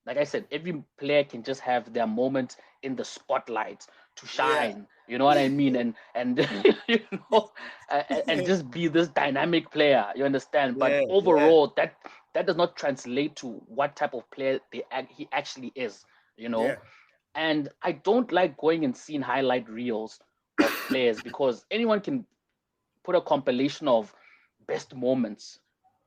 like I said, every player can just have their moment in the spotlight to shine. You know what I mean? And you know, and just be this dynamic player. You understand? But overall, that does not translate to what type of player he actually is. You know, and I don't like going and seeing highlight reels of players because anyone can put a compilation of best moments,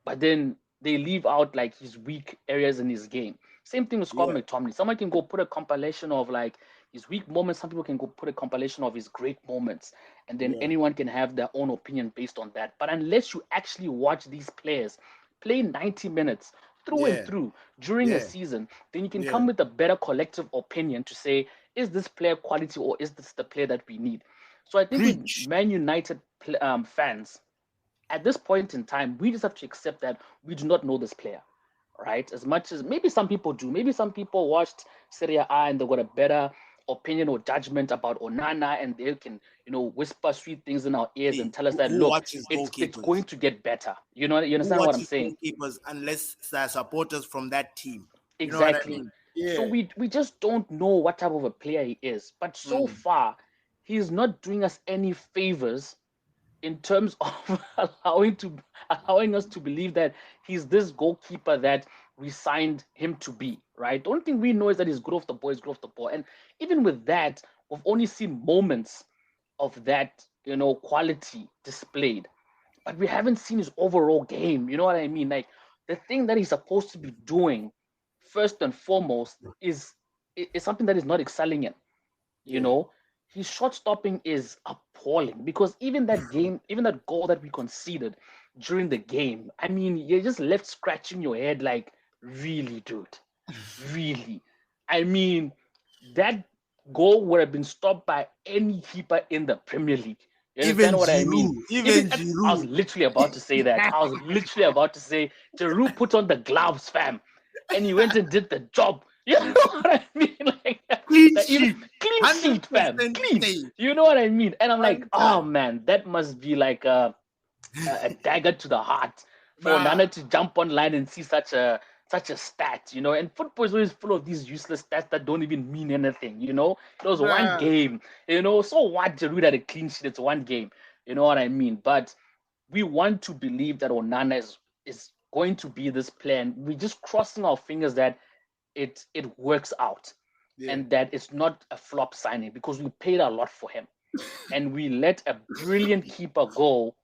but then they leave out like his weak areas in his game. Same thing with Scott McTominay. Someone can go put a compilation of like his weak moments. Some people can go put a compilation of his great moments, and then anyone can have their own opinion based on that. But unless you actually watch these players play 90 minutes through and through during a season, then you can come with a better collective opinion to say, is this player quality or is this the player that we need? So I think with Man United fans, at this point in time, we just have to accept that we do not know this player, right? As much as maybe some people do. Maybe some people watched Serie A and they got a better opinion or judgment about Onana, and they can, you know, whisper sweet things in our ears and tell us that, look, it's going to get better. You know, you understand what I'm saying? Goalkeepers, unless they're supporters from that team. Exactly. You know what I mean? So we just don't know what type of a player he is. But so far, he's not doing us any favors in terms of allowing us to believe that he's this goalkeeper that we signed him to be, right? The only thing we know is that he's good off the ball, And even with that, we've only seen moments of that, you know, quality displayed. But we haven't seen his overall game. You know what I mean? Like the thing that he's supposed to be doing, first and foremost, is something that he's not excelling in. You know, his shot stopping is appalling because even that game, even that goal that we conceded during the game, I mean, you're just left scratching your head like, really, dude, really. I mean, that goal would have been stopped by any keeper in the Premier League. You understand what I mean? Even Giroud. I was literally about to say that. I was literally about to say, Giroud put on the gloves, fam, and he went and did the job. You know what I mean? Like, clean sheet, fam, clean. You know what I mean? And I'm like, oh man, that must be like a dagger to the heart for Nana to jump online and see such a stat, you know. And football is always full of these useless stats that don't even mean anything, you know. It was one game, you know. So what? Giroud had a clean sheet. It's one game. You know what I mean? But we want to believe that Onana is going to be this player, and we're just crossing our fingers that it works out and that it's not a flop signing because we paid a lot for him and we let a brilliant keeper go,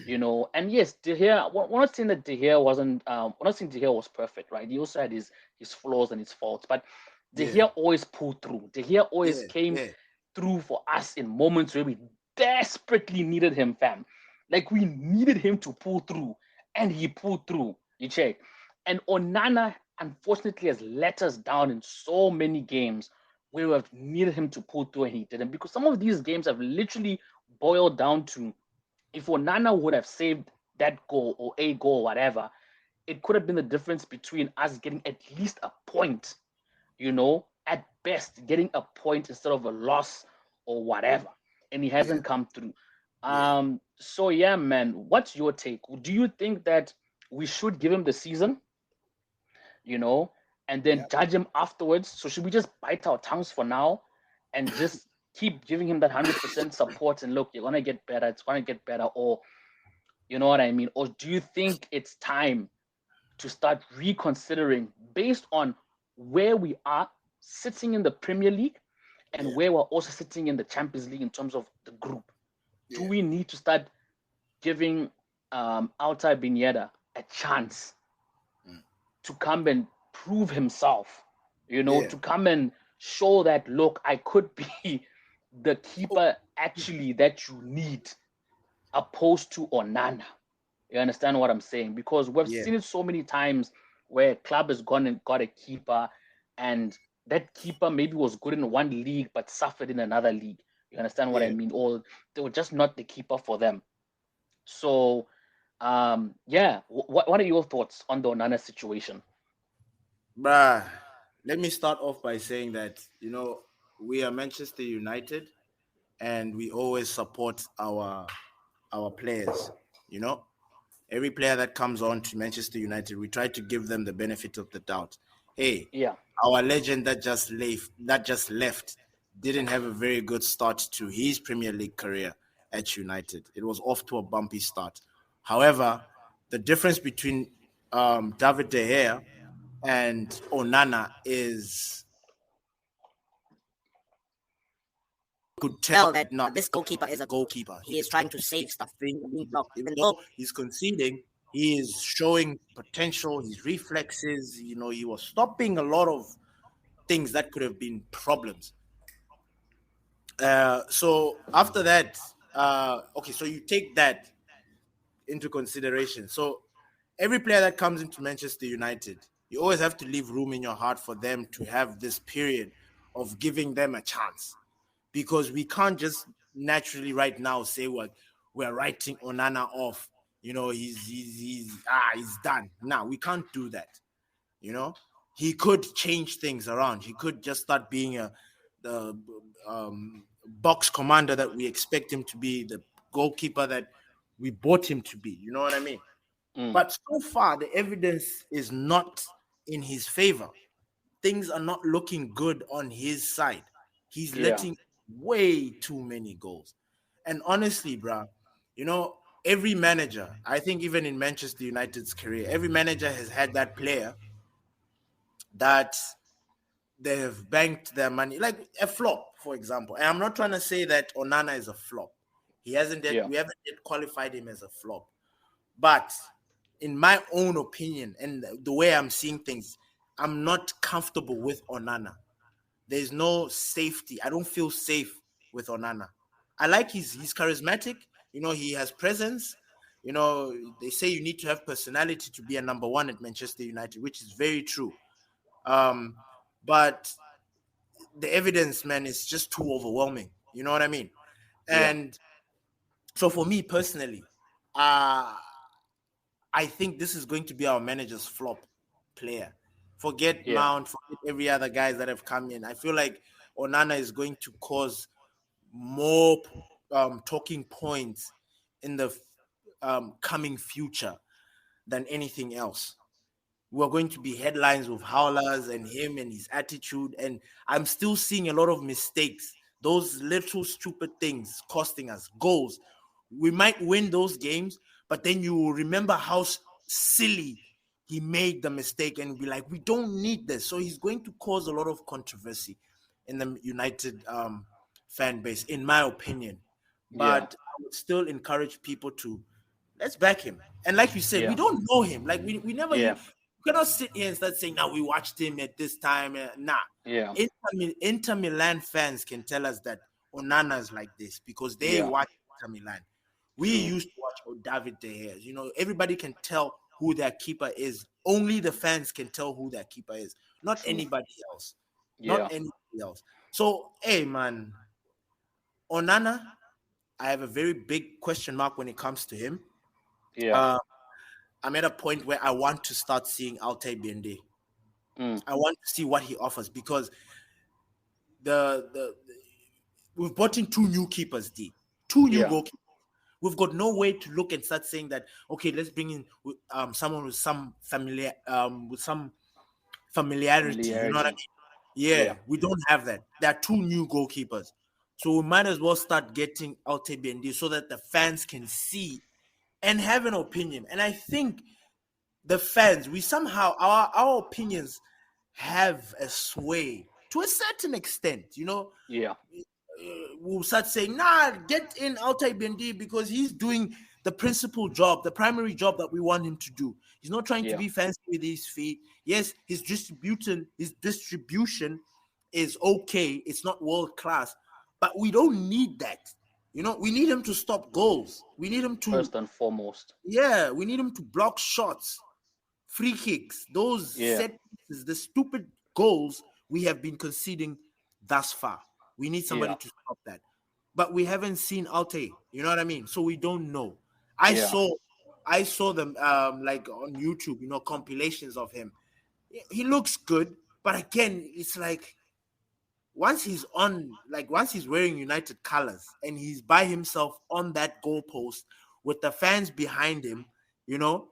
you know. And yes, De Gea, we're not saying that De Gea wasn't we're not saying De Gea was perfect, right? He also had his flaws and his faults, but De Gea always pulled through. De Gea always came through for us in moments where we desperately needed him, fam. Like we needed him to pull through, and he pulled through. You check. And Onana, unfortunately, has let us down in so many games where we have needed him to pull through and he didn't. Because some of these games have literally boiled down to if Onana would have saved that goal or a goal or whatever, it could have been the difference between us getting at least a point, you know, at best getting a point instead of a loss or whatever. And he hasn't come through. So yeah, man, what's your take? Do you think that we should give him the season, you know, and then judge him afterwards? So should we just bite our tongues for now and just keep giving him that 100% support and look, you're going to get better, it's going to get better, or you know what I mean? Or do you think it's time to start reconsidering based on where we are sitting in the Premier League and where we're also sitting in the Champions League in terms of the group? Do we need to start giving Altay Binyeda a chance to come and prove himself, you know, to come and show that, look, I could be the keeper actually that you need opposed to Onana? You understand what I'm saying? Because we've seen it so many times where a club has gone and got a keeper and that keeper maybe was good in one league but suffered in another league. You understand what I Yeah. mean? Or they were just not the keeper for them. So, yeah, what are your thoughts on the Onana situation? Bruh, let me start off by saying that, we are Manchester United and we always support our players, you know. Every player that comes on to Manchester United, we try to give them the benefit of the doubt. Hey, Yeah, our legend that just left didn't have a very good start to his Premier League career at United. It was off to a bumpy start. However, the difference between David De Gea and Onana is could tell that no, this goalkeeper is a goalkeeper. He is trying to save stuff. Being blocked. Even though he's conceding, he is showing potential. His reflexes, he was stopping a lot of things that could have been problems. So after that, okay, so you take that into consideration. So every player that comes into Manchester United, you always have to leave room in your heart for them to have this period of giving them a chance, because we can't just naturally right now say we're writing Onana off. He's done. Now we can't do that. You know, he could change things around. He could just start being the box commander that we expect him to be, the goalkeeper that we bought him to be. You know what I mean? mm, But so far, the evidence is not in his favor. Things are not looking good on his side. He's yeah, letting way too many goals. And honestly, bruh, every manager, I think even in Manchester United's career, every manager has had that player that they have banked their money, like a flop, for example. And I'm not trying to say that Onana is a flop. yeah, We haven't yet qualified him as a flop. But in my own opinion and the way I'm seeing things, I'm not comfortable with Onana. There's no safety. I don't feel safe with Onana. I like he's charismatic. He has presence. They say you need to have personality to be a number one at Manchester United, which is very true. Um, but the evidence, man, is just too overwhelming. You know what I mean? yeah, And so for me personally, uh, I think this is going to be our manager's flop player. Forget yeah, Mount, forget every other guys that have come in. I feel like Onana is going to cause more talking points in the coming future than anything else. We're going to be headlines with howlers and him and his attitude. And I'm still seeing a lot of mistakes. Those little stupid things costing us goals. We might win those games, but then you will remember how silly he made the mistake and be like, we don't need this. So he's going to cause a lot of controversy in the United fan base, in my opinion. yeah, But I would still encourage people to let's back him. And like you said, we yeah, don't know him. Like we never yeah, you cannot sit here and start saying, now we watched him at this time. Nah. yeah, Inter Milan fans can tell us that Onana is like this because they yeah, watch Inter Milan. We true, used to watch David De Gea. Everybody can tell who their keeper is. Only the fans can tell who their keeper is, not true, anybody else. Not yeah, anybody else. So, hey, man, Onana, I have a very big question mark when it comes to him. yeah, Uh, I'm at a point where I want to start seeing Altay Biende. mm, I want to see what he offers because the we've brought in two new keepers, two new yeah, goalkeepers. We've got no way to look and start saying that okay, let's bring in someone with some familiarity. You know what I familiarity, mean? Yeah, yeah, we don't have that. There are two new goalkeepers, so we might as well start getting Altay Biende so that the fans can see and have an opinion. And I think the fans, we somehow our opinions have a sway to a certain extent. yeah, We'll start saying, nah, get in Altay Bendi because he's doing the principal job, the primary job that we want him to do. He's not trying to yeah, be fancy with his feet. Yes, his distribution is okay. It's not world class, but we don't need that. We need him to stop goals. We need him to, first and foremost, yeah, we need him to block shots, free kicks, those yeah, set pieces, the stupid goals we have been conceding thus far. We need somebody yeah, to stop that. but we haven't seen Alte. You know what I mean? So we don't know. I Yeah, saw I saw them like on YouTube, compilations of him. He looks good, but again, it's like once he's wearing United colors and he's by himself on that goalpost with the fans behind him,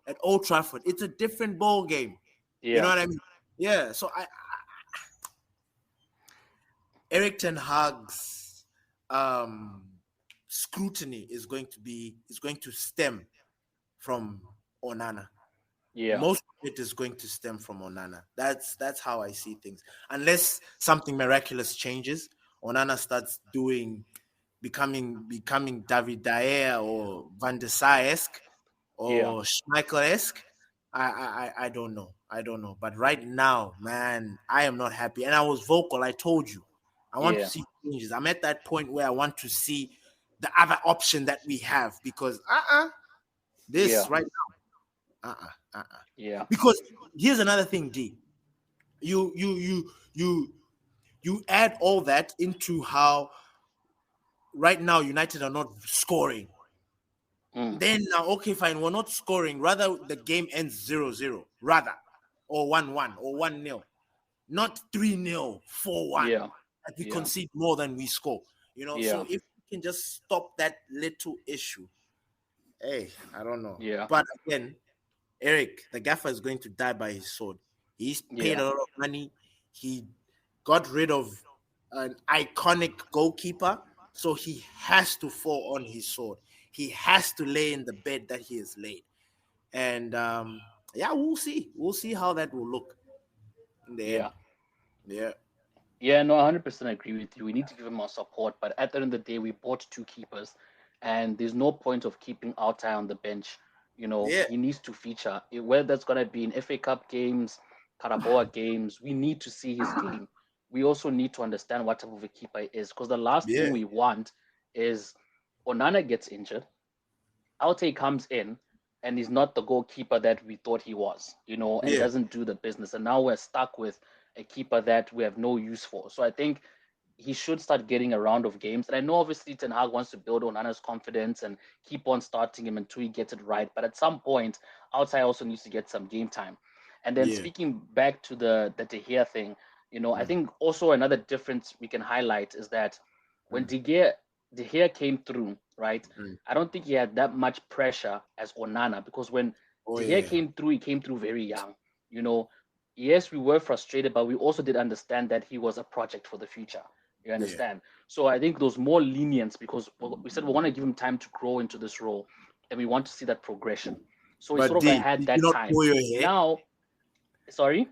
at Old Trafford, it's a different ball game. You know yeah, what I mean? Yeah. So Eric Ten Hag's scrutiny is going to stem from Onana. yeah, Most of it is going to stem from Onana. That's how I see things. Unless something miraculous changes, Onana starts becoming David Dyer or Van der Sar-esque yeah, or Schmeichel-esque. I don't know. I don't know. But right now, man, I am not happy. And I was vocal. I told you. I want to yeah, see changes. I'm at that point where I want to see the other option that we have because yeah, this right now, yeah, because here's another thing, D. You you you you you add all that into how right now United are not scoring. mm, Then now, okay, fine, we're not scoring. Rather, the game ends 0-0, rather, or 1-1 or 1-0, not 3-0, 4-1. yeah, Like we yeah, concede more than we score. So yeah, if we can just stop that little issue, hey, I don't know. yeah, But again, Eric, the gaffer is going to die by his sword. He's paid yeah, a lot of money. He got rid of an iconic goalkeeper, so he has to fall on his sword. He has to lay in the bed that he has laid. And yeah, we'll see. We'll see how that will look in the yeah. end. Yeah. Yeah, no, 100% agree with you. We need to give him our support, but at the end of the day, we bought two keepers, and there's no point of keeping Altai on the bench. Yeah. He needs to feature. Whether that's going to be in FA Cup games, Carabao games, we need to see his game. We also need to understand what type of a keeper he is, because the last Yeah. thing we want is Onana gets injured, Alte comes in, and he's not the goalkeeper that we thought he was, and Yeah. doesn't do the business. And now we're stuck with a keeper that we have no use for. So I think he should start getting a round of games. And I know obviously Ten Hag wants to build on Onana's confidence and keep on starting him until he gets it right. But at some point, outside also needs to get some game time. And then Yeah. speaking back to the De Gea thing, I Mm, think also another difference we can highlight is that when mm, De Gea came through, right? mm. I don't think he had that much pressure as Onana because when Oh De Gea yeah. came through, he came through very young. You know, yes, we were frustrated, but we also did understand that he was a project for the future. You Yeah. understand? So I think there's more lenience because we said we want to give him time to grow into this role, and we want to see that progression. So he But sort of D, had did you that not time. pull your hair? Now, sorry.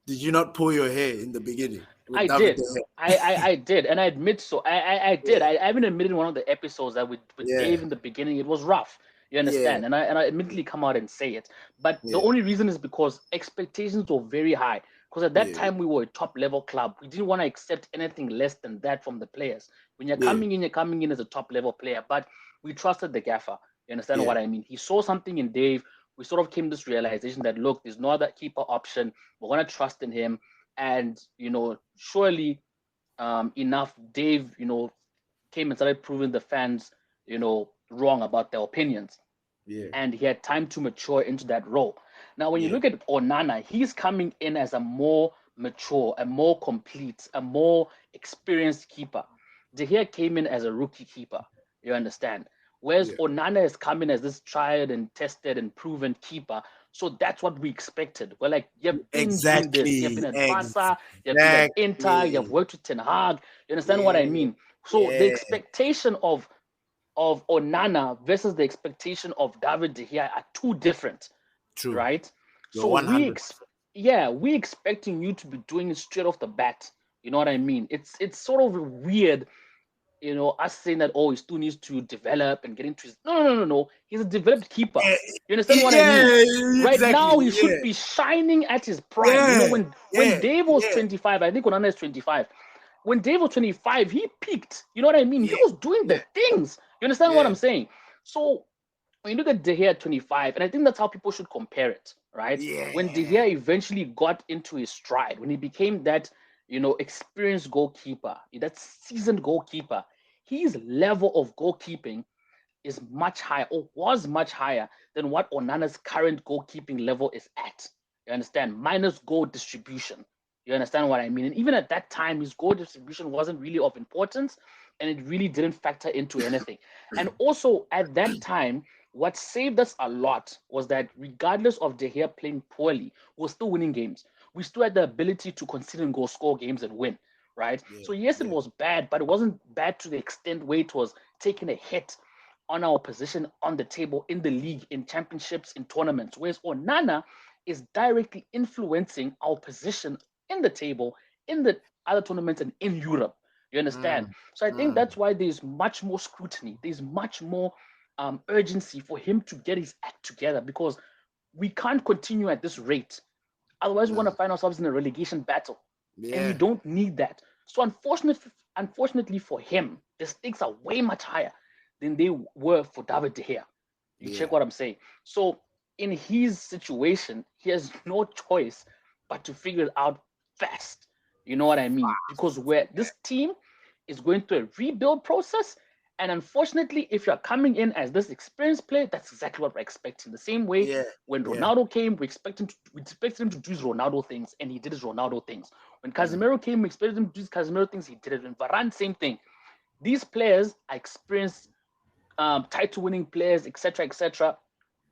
Did you not pull your hair in the beginning with I David? did. I did, and I admit so. I did. Yeah. I even admitted in one of the episodes that with Yeah. Dave in the beginning, it was rough. You Yeah. understand? And I admittedly come out and say it. But the Yeah. only reason is because expectations were very high. Because at that Yeah. time we were a top level club. We didn't want to accept anything less than that from the players. When Yeah. you're coming in as a top level player. But we trusted the gaffer. You understand Yeah. what I mean? He saw something in Dave. We sort of came to this realization that look, there's no other keeper option. We're gonna trust in him and surely enough Dave came and started proving the fans wrong about their opinions, Yeah. and he had time to mature into that role. Now when you Yeah. look at Onana, he's coming in as a more mature, a more complete, a more experienced keeper. De Gea came in as a rookie keeper, you understand, whereas Yeah. Onana is coming as this tried and tested and proven keeper. So that's what we expected. We're like, you've been doing this. You've Exactly. been at Barca. You've been at Inter. You've Exactly. worked with Ten Hag. You understand what I Yeah. mean? So the Yeah. expectation of Onana versus the expectation of David De Gea are two different, True. right? You're So 100. we expecting you to be doing it straight off the bat. You know what I mean? It's sort of weird, us saying that he still needs to develop and get into his no. He's a developed keeper. Yeah. You understand what I mean? Yeah. Right Exactly. now he Yeah. should be shining at his prime. Yeah. When Yeah. Dave was Yeah. 25, I think Onana is 25. When Dave was 25, he peaked. You know what I mean? He Yeah. was doing the Yeah. things. You understand what Yeah. I'm saying? So when you look at De Gea at 25, and I think that's how people should compare it, right? When De Yeah. Gea eventually got into his stride, when he became that, experienced goalkeeper, that seasoned goalkeeper, his level of goalkeeping is much higher, or was much higher than what Onana's current goalkeeping level is at. You understand? Minus goal distribution. You understand what I mean? And even at that time, his goal distribution wasn't really of importance, and it really didn't factor into anything. And also at that time, what saved us a lot was that regardless of De Gea playing poorly, we were still winning games. We still had the ability to concede and go score games and win, right? So yes, it was bad, but it wasn't bad to the extent where it was taking a hit on our position on the table in the league, in championships, in tournaments. Whereas Onana is directly influencing our position in the table, in the other tournaments, and in Europe. You understand? So I think that's why there's much more scrutiny. There's much more urgency for him to get his act together, because we can't continue at this rate. Otherwise, we're going to find ourselves in a relegation battle. And we don't need that. So unfortunately for him, the stakes are way much higher than they were for David De Gea. You check what I'm saying? So in his situation, he has no choice but to figure it out fast. You know what I mean? Because this team is going through a rebuild process. And unfortunately, if you're coming in as this experienced player, that's exactly what we're expecting. The same way when Ronaldo came, we expected him to do his Ronaldo things, and he did his Ronaldo things. When Casemiro came, we expected him to do his Casemiro things, he did it. And Varane, same thing. These players are experienced, title-winning players, etc., etc.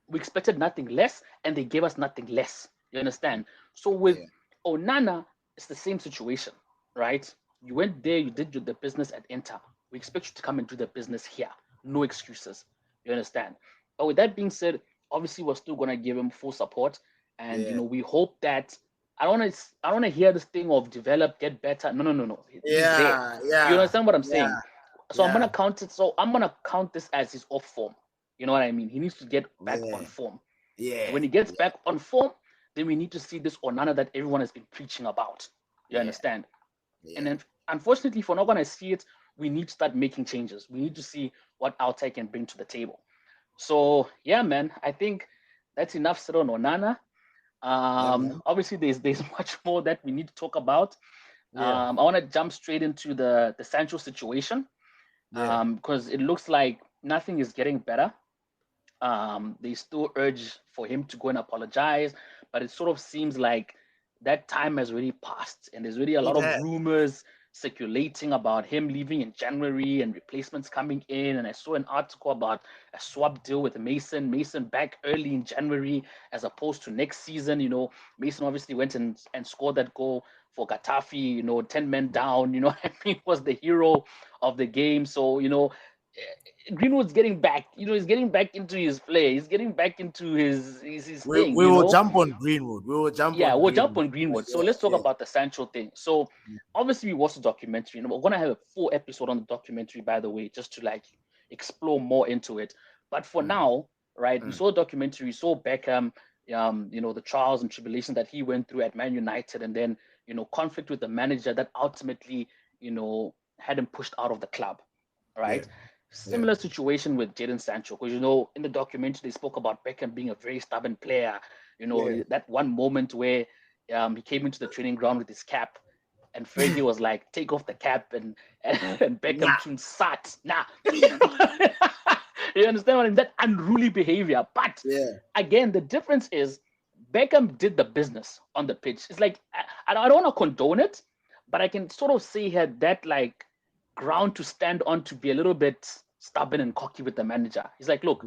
We expected nothing less, and they gave us nothing less. You understand? So with Onana, it's the same situation, right? You went there, you did the business at Inter. We expect you to come and do the business here. No excuses. You understand? But with that being said, obviously we're still gonna give him full support, and we hope that I don't want to hear this thing of develop, get better. No. He's there. You understand what I'm saying? So I'm gonna count it. So I'm gonna count this as his off form. You know what I mean? He needs to get back on form. When he gets back on form, then we need to see this Onana that everyone has been preaching about. You understand? And then, unfortunately, if we're not gonna see it, we need to start making changes. We need to see what Altay can bring to the table. So yeah, man, I think that's enough said on Onana. Obviously, there's much more that we need to talk about. I want to jump straight into the Sancho situation, because it looks like nothing is getting better. They still urge for him to go and apologize, but it sort of seems like that time has already passed, and there's already a lot of rumors circulating about him leaving in January and replacements coming in. And I saw an article about a swap deal with Mason back early in January as opposed to next season. Mason obviously went and scored that goal for Getafe, 10 men down, was the hero of the game. So, Greenwood's getting back, he's getting back into his play. He's getting back into his thing. We will jump on Greenwood. We'll jump on Greenwood. So let's talk about the Sancho thing. So obviously we watched the documentary. We're going to have a full episode on the documentary, by the way, just to explore more into it. But for now, right, we saw the documentary, we saw Beckham, the trials and tribulations that he went through at Man United, and then, conflict with the manager that ultimately, had him pushed out of the club, right? Similar situation with Jadon Sancho, because in the documentary they spoke about Beckham being a very stubborn player. That one moment where he came into the training ground with his cap, and Fergie was like, "Take off the cap," and Beckham sat. Nah, you understand what I mean? That unruly behavior. But again, the difference is Beckham did the business on the pitch. It's like I don't want to condone it, but I can sort of see he had that ground to stand on to be a little bit stubborn and cocky with the manager. He's like, look,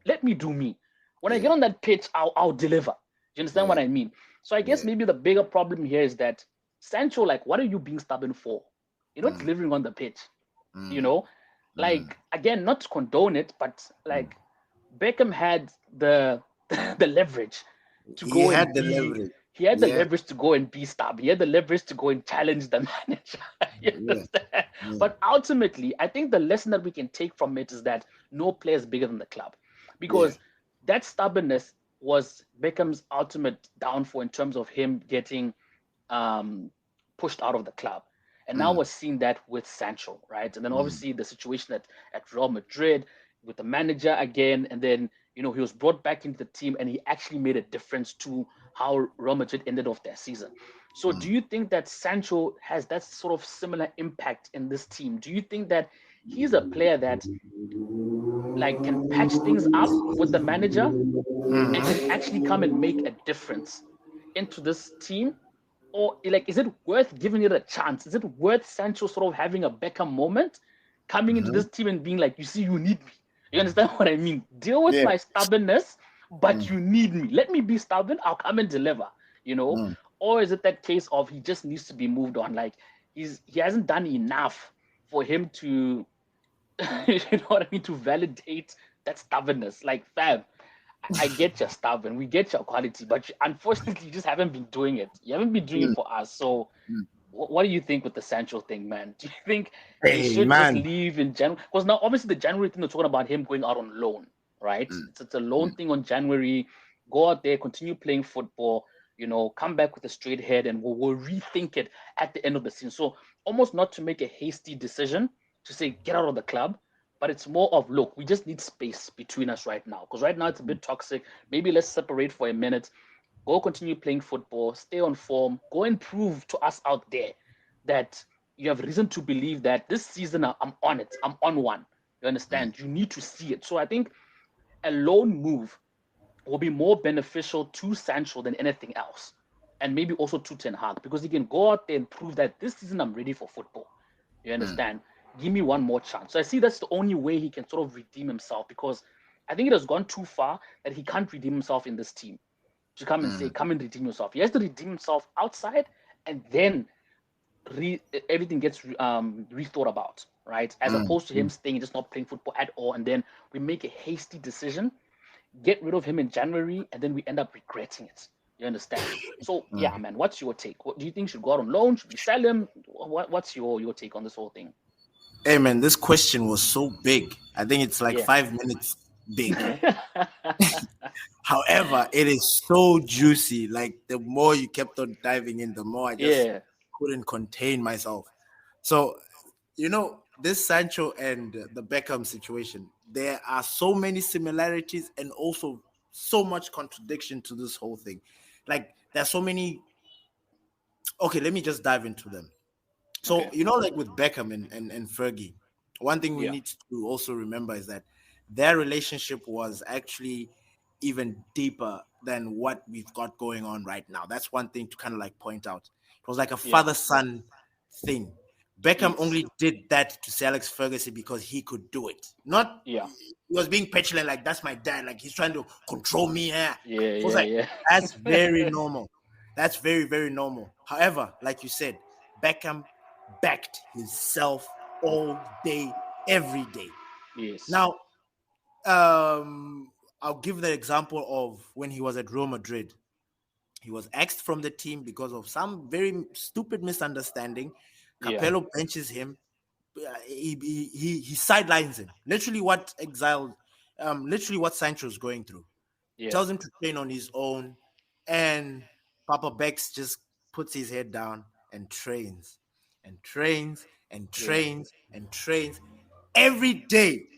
let me do me. When I get on that pitch, I'll deliver. Do you understand what I mean? So I guess maybe the bigger problem here is that Sancho, what are you being stubborn for? You're not delivering on the pitch. Again, not to condone it, but Beckham had the the leverage to go and be. He had the leverage to go and be stubborn. He had the leverage to go and challenge the manager. You understand? But ultimately, I think the lesson that we can take from it is that no player is bigger than the club, because that stubbornness was Beckham's ultimate downfall in terms of him getting pushed out of the club. And now we're seeing that with Sancho, right? And then obviously the situation at Real Madrid with the manager again, and then he was brought back into the team, and he actually made a difference to how Real Madrid ended off their season. So do you think that Sancho has that sort of similar impact in this team? Do you think that he's a player that like can patch things up with the manager and can actually come and make a difference into this team? Or like, is it worth giving it a chance? Is it worth Sancho sort of having a Beckham moment, coming into this team and being like, you see, you need me. You understand what I mean? Deal with Yeah. my stubbornness, but you need me. Let me be stubborn. I'll come and deliver. You know? Or is it that case of he just needs to be moved on? Like he hasn't done enough for him to, you know what I mean, to validate that stubbornness. Like, fam, I get your stubborn, we get your quality, but unfortunately, you just haven't been doing it. You haven't been doing it for us. So, what do you think with the Sancho thing, man? Do you think he Hey, should just man. leave in January? Because now, obviously, the January thing they're talking about him going out on loan, right? It's a loan thing on January. Go out there, continue playing football. You know, come back with a straight head, and we'll rethink it at the end of the season. So, almost not to make a hasty decision to say get out of the club, but it's more of look, we just need space between us right now because right now it's a bit toxic. Maybe let's separate for a minute, go continue playing football, stay on form, go and prove to us out there that you have reason to believe that this season I'm on it, I'm on one. You understand? You need to see it. So I think a loan move will be more beneficial to Sancho than anything else, and maybe also to Ten Hag because he can go out there and prove that this season I'm ready for football. You understand? Give me one more chance. So I see that's the only way he can sort of redeem himself because I think it has gone too far that he can't redeem himself in this team to come and say, come and redeem yourself. He has to redeem himself outside and then everything gets rethought about, right? As opposed to him staying just not playing football at all. And then we make a hasty decision, get rid of him in January, and then we end up regretting it. You understand? So yeah, man, what's your take? What do you think should go out on loan? Should we sell him? What's your take on this whole thing? Hey, man, this question was so big. I think it's like Yeah. 5 minutes big. However, it is so juicy. Like the more you kept on diving in, the more I just Yeah. couldn't contain myself. So, this Sancho and the Beckham situation, there are so many similarities and also so much contradiction to this whole thing. Like, there's so many. Okay, let me just dive into them. So, Okay. like with Beckham and Fergie, one thing we Yeah. need to also remember is that their relationship was actually even deeper than what we've got going on right now. That's one thing to kind of like point out. It was like a Yeah. father-son thing. Beckham Yes. only did that to Sir Alex Ferguson because he could do it. Not Yeah. he was being petulant, like that's my dad, like he's trying to control me here. Yeah. So it's Yeah. like Yeah. that's very normal. That's very, very normal. However, like you said, Beckham backed himself all day, every day. Yes. Now, I'll give the example of when he was at Real Madrid. He was axed from the team because of some very stupid misunderstanding. Yeah. Capello benches him. He sidelines him. Literally what Sancho's going through. Yeah. Tells him to train on his own, and Papa Bex just puts his head down and trains and trains and Yeah. trains and trains every day.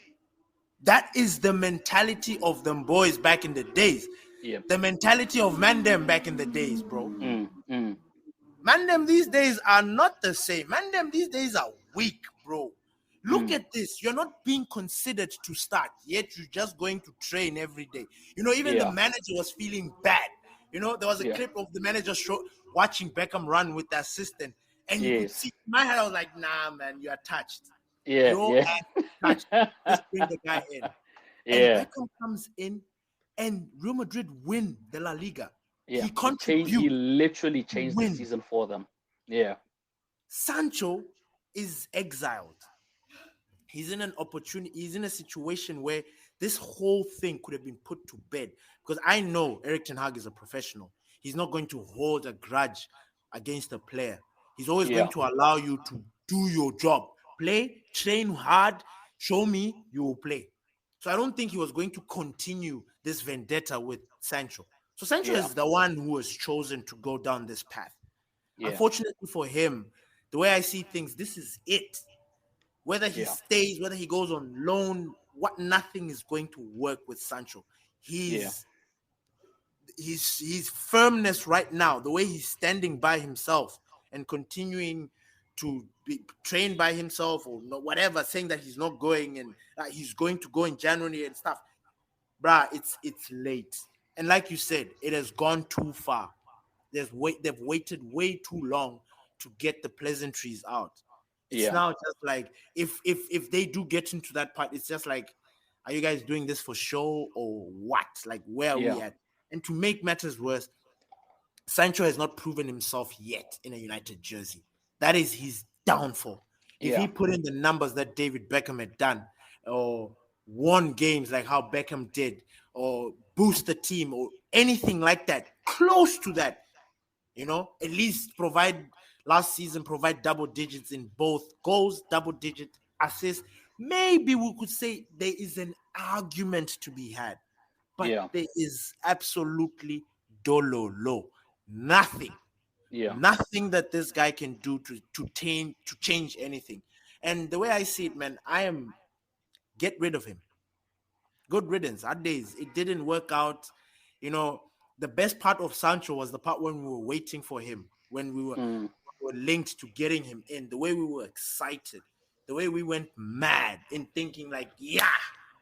That is the mentality of them boys back in the days. Yeah. The mentality of Mandem back in the days, bro. Mm. Mandem these days are not the same. Mandem these days are weak, bro. Look Mm. at this. You're not being considered to start, yet you're just going to train every day. Even the Yeah. manager was feeling bad. There was a Yeah. clip of the manager watching Beckham run with the assistant, and you could Yes. see in my head, I was like, nah, man, you are touched. Yeah. Your Yeah. ass touched. Just bring the guy in. And Yeah. Beckham comes in, and Real Madrid win the La Liga. Yeah. He He contributes literally to changed the win. season for them. Yeah. Sancho is exiled. He's in an opportunity, he's in a situation where this whole thing could have been put to bed. Because I know Eric Ten Hag is a professional. He's not going to hold a grudge against a player. He's always going Yeah. to allow you to do your job. Play, train hard, show me you will play. So I don't think he was going to continue this vendetta with Sancho. So Sancho Yeah. is the one who was chosen to go down this path. Yeah. Unfortunately for him, the way I see things, this is it. Whether he Yeah. stays, whether he goes on loan, nothing is going to work with Sancho. Yeah. He's his firmness right now, the way he's standing by himself and continuing to be trained by himself or whatever, saying that he's not going and he's going to go in January and stuff, bruh, it's late. And like you said, it has gone too far. They've waited way too long to get the pleasantries out. It's Yeah. now just like if they do get into that part, it's just like, are you guys doing this for show or what? Like, where are we Yeah. at? And to make matters worse, Sancho has not proven himself yet in a United jersey. That is his downfall. If he Yeah. put in the numbers that David Beckham had done, or won games like how Beckham did, or boost the team, or anything like that, close to that, at least last season provide double digits in both goals, double digit assists. Maybe we could say there is an argument to be had, but Yeah. there is absolutely dololo. Nothing, Yeah. nothing that this guy can do to change anything. And the way I see it, man, I am get rid of him. Good riddance. Our days, it didn't work out. You know, the best part of Sancho was the part when we were waiting for him, when Mm. were linked to getting him in, the way we were excited, the way we went mad in thinking like, yeah,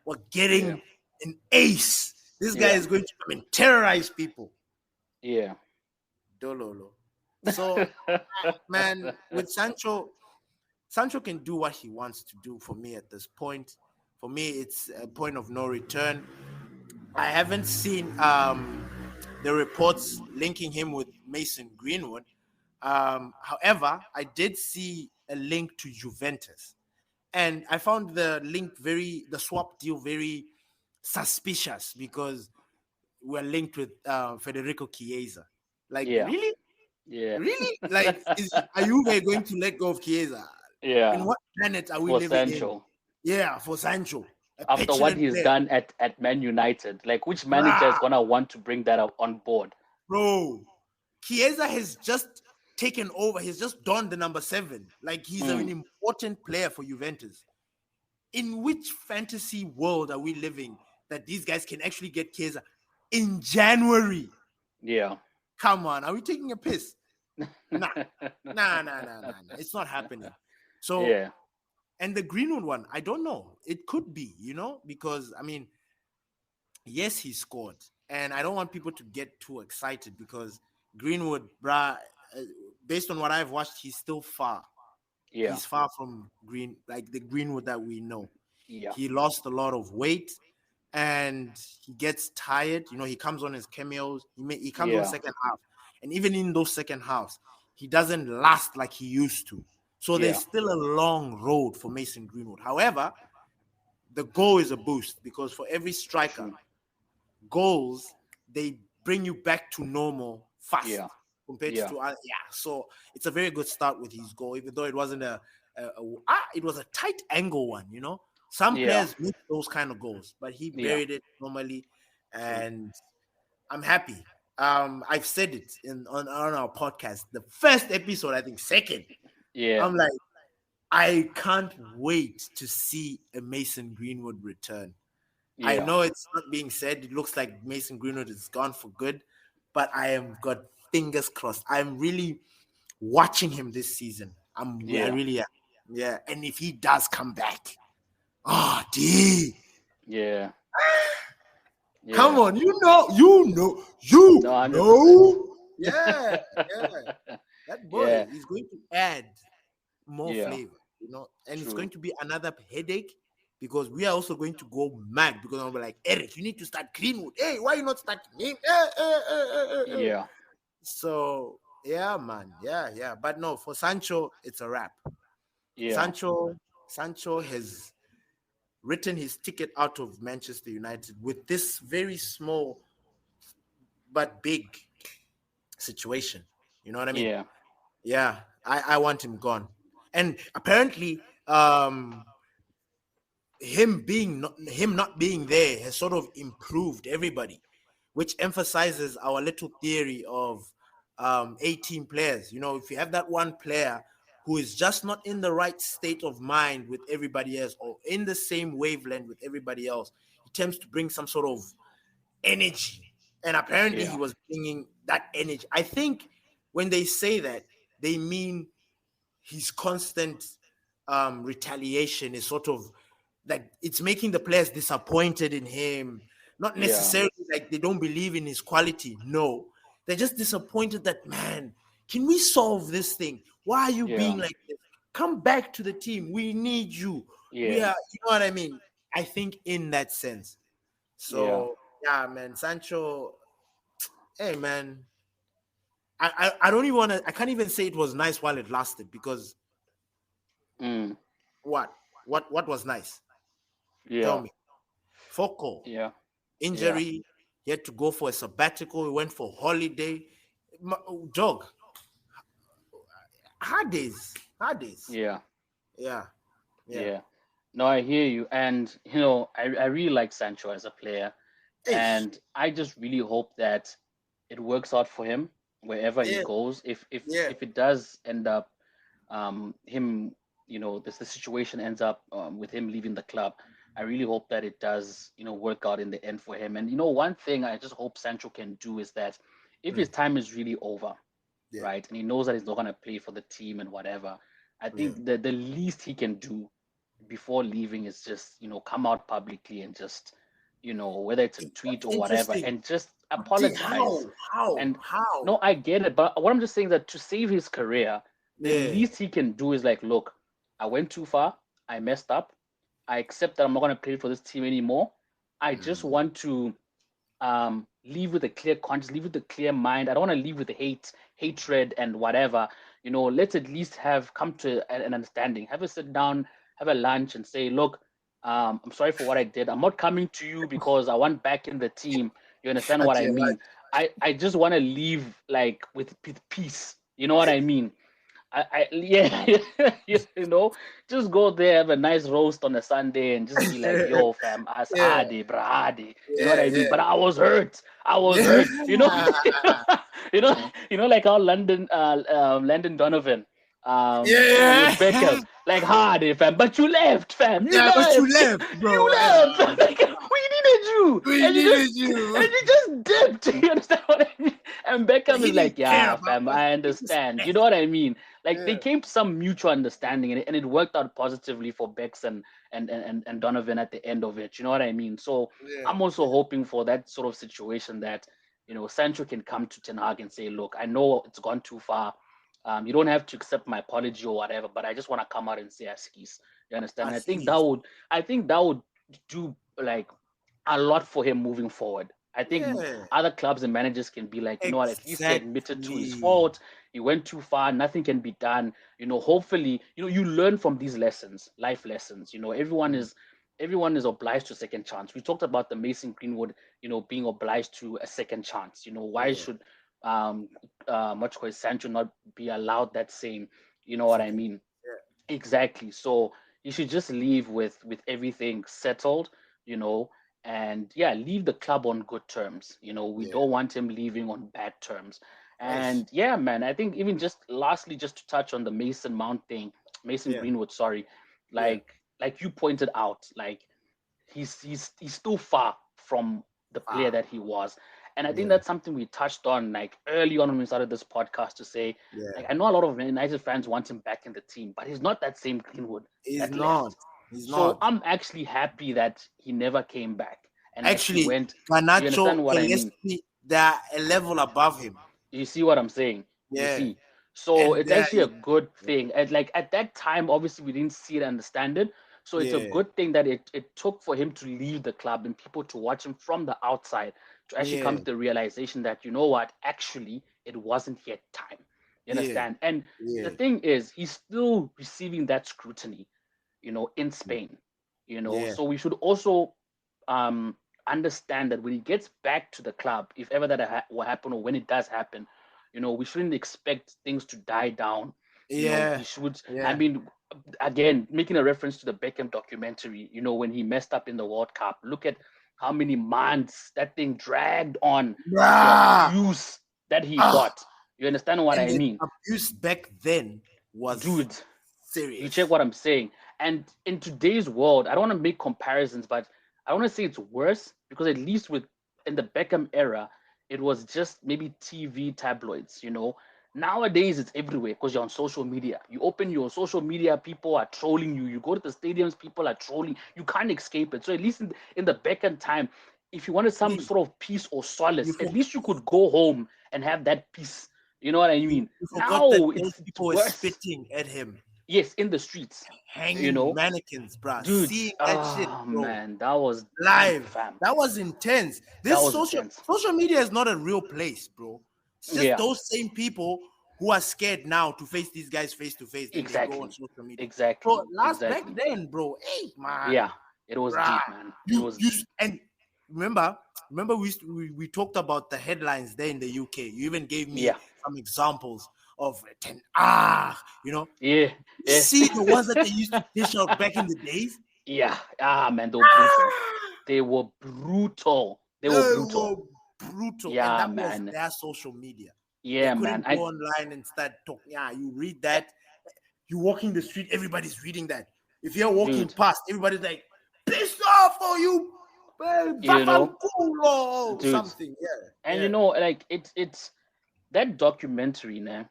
we're Yeah. getting an ace. This guy Yeah. is going to come and terrorize people. Yeah. Dololo. So, man, with Sancho, Sancho can do what he wants to do for me at this point. For me, it's a point of no return. I haven't seen the reports linking him with Mason Greenwood. However, I did see a link to Juventus, and I found the swap deal very suspicious because we're linked with Federico Chiesa. Like, Yeah. really? Yeah. Really? Like, are you going to let go of Chiesa? In Yeah. what planet are we For living in? Sancho. Yeah, for Sancho, a After what petulant he's player. done at Man United, like which manager Bruh, is gonna want to bring that up on board? bro. Chiesa has just taken over. He's just donned the number 7. Like, he's an Mm. important player for Juventus. In which fantasy world are we living that these guys can actually get Chiesa in January? Yeah. Come on, are we taking a piss? Nah. Nah. It's not happening. So, Yeah. and the Greenwood one, I don't know. It could be, because I mean, yes, he scored, and I don't want people to get too excited because Greenwood, bruh, uh, based on what I've watched, he's still far. Yeah. He's far from like the Greenwood that we know. Yeah. He lost a lot of weight, and he gets tired. He comes on his cameos. He comes on Yeah. second half, and even in those second halves, he doesn't last like he used to. So there's Yeah. still a long road for Mason Greenwood. However, the goal is a boost because for every striker, True. goals, they bring you back to normal fast Yeah. compared Yeah. to so it's a very good start with his goal, even though it wasn't it was a tight angle one. Some Yeah. players miss those kind of goals, but he Yeah. buried it normally. True. And I'm happy. I've said it on our podcast, the first episode, I think second. Yeah. I'm like, I can't wait to see a Mason Greenwood return. I Yeah. know it's not being said. It looks like Mason Greenwood is gone for good, but I am got fingers crossed. I'm really watching him this season. I Yeah. really am. Yeah. And if he does come back, oh, D, Yeah. come Yeah. on, No, 100%. Yeah, that boy Yeah. is going to add more Yeah. flavor, and it's True. going to be another headache because we are also going to go mad because I'll be like, Eric, you need to start Greenwood. Hey, why you not starting him? Yeah. So yeah, man, yeah. But no, for Sancho, it's a wrap. Yeah. Sancho has written his ticket out of Manchester United with this very small but big situation. You know what I mean? Yeah. Yeah, I want him gone. And apparently, him not being there has sort of improved everybody, which emphasizes our little theory of 18 players. If you have that one player who is just not in the right state of mind with everybody else or in the same wavelength with everybody else, he tends to bring some sort of energy. And apparently he Yeah. was bringing that energy. I think when they say that, they mean his constant retaliation is sort of like it's making the players disappointed in him. Not Yeah. necessarily like they don't believe in his quality. No, they're just disappointed that, man, can we solve this thing? Why are you Yeah. being like this? Come back to the team. We need you. We are, Yes. you know what I mean? I think in that sense. Yeah. So yeah, man, Sancho. Hey, man, I don't even want to. I can't even say it was nice while it lasted because Mm. what what was nice? Tell Yeah. me. Focal Yeah. Yeah. injury. He had to go for a sabbatical. He went for holiday. Dog, hard days, hard days. Yeah. Yeah, yeah. Yeah. No, I hear you. And, I really like Sancho as a player. Hey, And I just really hope that it works out for him wherever he yeah, goes. If yeah. if it does end up him, the situation ends up with him leaving the club. I really hope that it does, work out in the end for him. And one thing I just hope Sancho can do is that if his Mm, time is really over, yeah, right, and he knows that he's not going to play for the team and whatever, I yeah. think the least he can do before leaving is just come out publicly and just whether it's a tweet or whatever Interesting. and just How? apologize. How? And How? no, I get it, but what I'm just saying that to save his career, the Yeah. least he can do is like, look, I went too far, I messed up, I accept that I'm not going to play for this team anymore. I just Mm, want to leave with a clear conscience, leave with a clear mind. I don't want to leave with hatred and whatever. Let's at least have come to an understanding. Have a sit down, have a lunch, and say, look, I'm sorry for what I did. I'm not coming to you because I want back in the team. You understand what at I your mean? I just want to leave like with peace. You know what I mean? Yeah, just go there, have a nice roast on a Sunday, and just be like, life. "Yo, fam, as Yeah, hadi, brahadi." You know what yeah, I mean? yeah, But I was hurt. I was yeah. hurt. Like how Landon Donovan, Yeah. with Beckham, like hardy, fam. But you left, fam. You Yeah, but you left. left, You bro. Yeah. left. Like, we needed you, We and you just needed you. and you just dipped. You understand what I mean? And Beckham He is didn't like, care yeah, about fam, us. I He just understand. You left. know what I mean? Like they Yeah, came to some mutual understanding, and it worked out positively for Bex and Donovan at the end of it. You know what I mean? So yeah, I'm also hoping for that sort of situation that Sancho can come to Ten Hag and say, look, I know it's gone too far. You don't have to accept my apology or whatever, but I just want to come out and say askis. You understand? I And see this. I think that would do like a lot for him moving forward. I think Yeah, other clubs and managers can be like, at least he admitted to his exactly. fault. He went too far. Nothing can be done. Hopefully, you learn from these lessons, life lessons. Everyone is obliged to a second chance. We talked about the Mason Greenwood, being obliged to a second chance. Why Yeah, should much Sancho not be allowed that same? You know what I second. mean? Yeah, Exactly. So you should just leave with everything settled, you know, and yeah, leave the club on good terms. We yeah. don't want him leaving on bad terms. Nice. And yeah, man, I think even just lastly, just to touch on the Mason Mount thing, Mason Yeah, Greenwood, sorry, yeah, like you pointed out, like he's still far from the player ah, that he was. And I think yeah, that's something we touched on like early on when we started this podcast to say, like, yeah. I know a lot of United fans want him back in the team, but he's not that same Greenwood He's that not. left. He's So not. I'm actually happy that he never came back and that he Actually, went. You Ganacho, understand what I mean? Gillespie, they're a level above him. You see what I'm saying? You Yeah, see. So and it's actually a good thing. And like at that time, obviously we didn't see it and understand it. So it's a yeah, good thing that it took for him to leave the club and people to watch him from the outside to actually come yeah, to the realization that you know what, actually it wasn't yet time. You yeah, understand? And the yeah, thing is, he's still receiving that scrutiny, in Spain. yeah, So we should also um understand that when he gets back to the club, if ever that will happen or when it does happen, we shouldn't expect things to die down. He yeah, should. I yeah. mean, again, making a reference to the Beckham documentary. When he messed up in the World Cup, look at how many months that thing dragged on. The Bruh. abuse that he Ah, got. You understand what and I the mean, abuse back then was dude? You check serious. what I'm saying. And in today's world, I don't want to make comparisons, but I want to say it's worse because at least in the Beckham era, it was just maybe TV tabloids, you know. Nowadays it's everywhere because you're on social media. You open your social media, people are trolling you. You go to the stadiums, people are trolling. You can't escape it. So at least in the back end time, if you wanted some Please, sort of peace or you solace, at for, least you could go home and have that peace. You know what I mean? you forgot that Now those it's people were worse. spitting at him, Yes, in the streets, you hanging know, mannequins, bruh. dude. Seeing that shit, Oh bro, man, that was deep, live. fam. That was intense. That This was social intense. social media is not a real place, bro. It's just Yeah, those same people who are scared now to face these guys face to face. Then they go on exactly, social media. Bro, exactly, last back exactly. then, bro. Hey Yeah, man, it was bruh. deep, man. It You was you deep. and remember we talked about the headlines there in the UK. You even gave me Yeah, some examples of Ten Hag, you know. yeah, You yes, see the ones that they used to dish out back in the days? yeah. Ah, man, they were brutal. Ah, They were brutal. They were they brutal. were brutal. And Yeah, that was man. their social media. They Yeah, man. couldn't go online and start talking. Yeah, you read that. You walking the street, everybody's reading that. If you're walking Dude, past, everybody's like, pissed off for you, you know, or dude. something. Yeah, And yeah, you know, like it's that documentary, man.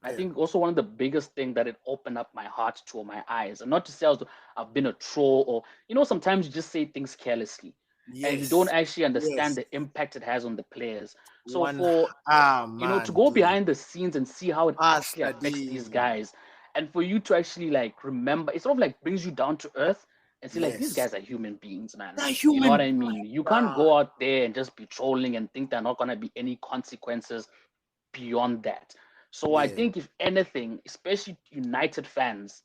I yeah. think also one of the biggest thing that it opened up my heart to or my eyes, and not to say I've been a troll or sometimes you just say things carelessly, and you don't Yes, actually understand yes. the impact it has on the players. So One, for to man, go D. behind the scenes and see how it actually affects these Study. guys, and for you to actually like remember, it sort of like brings you down to earth and see like these Yes. guys are human beings, man. They're You know what human. I mean? You can't Bruh. go out there and just be trolling and think there are not gonna be any consequences beyond that. So I Yeah, think if anything, especially United fans,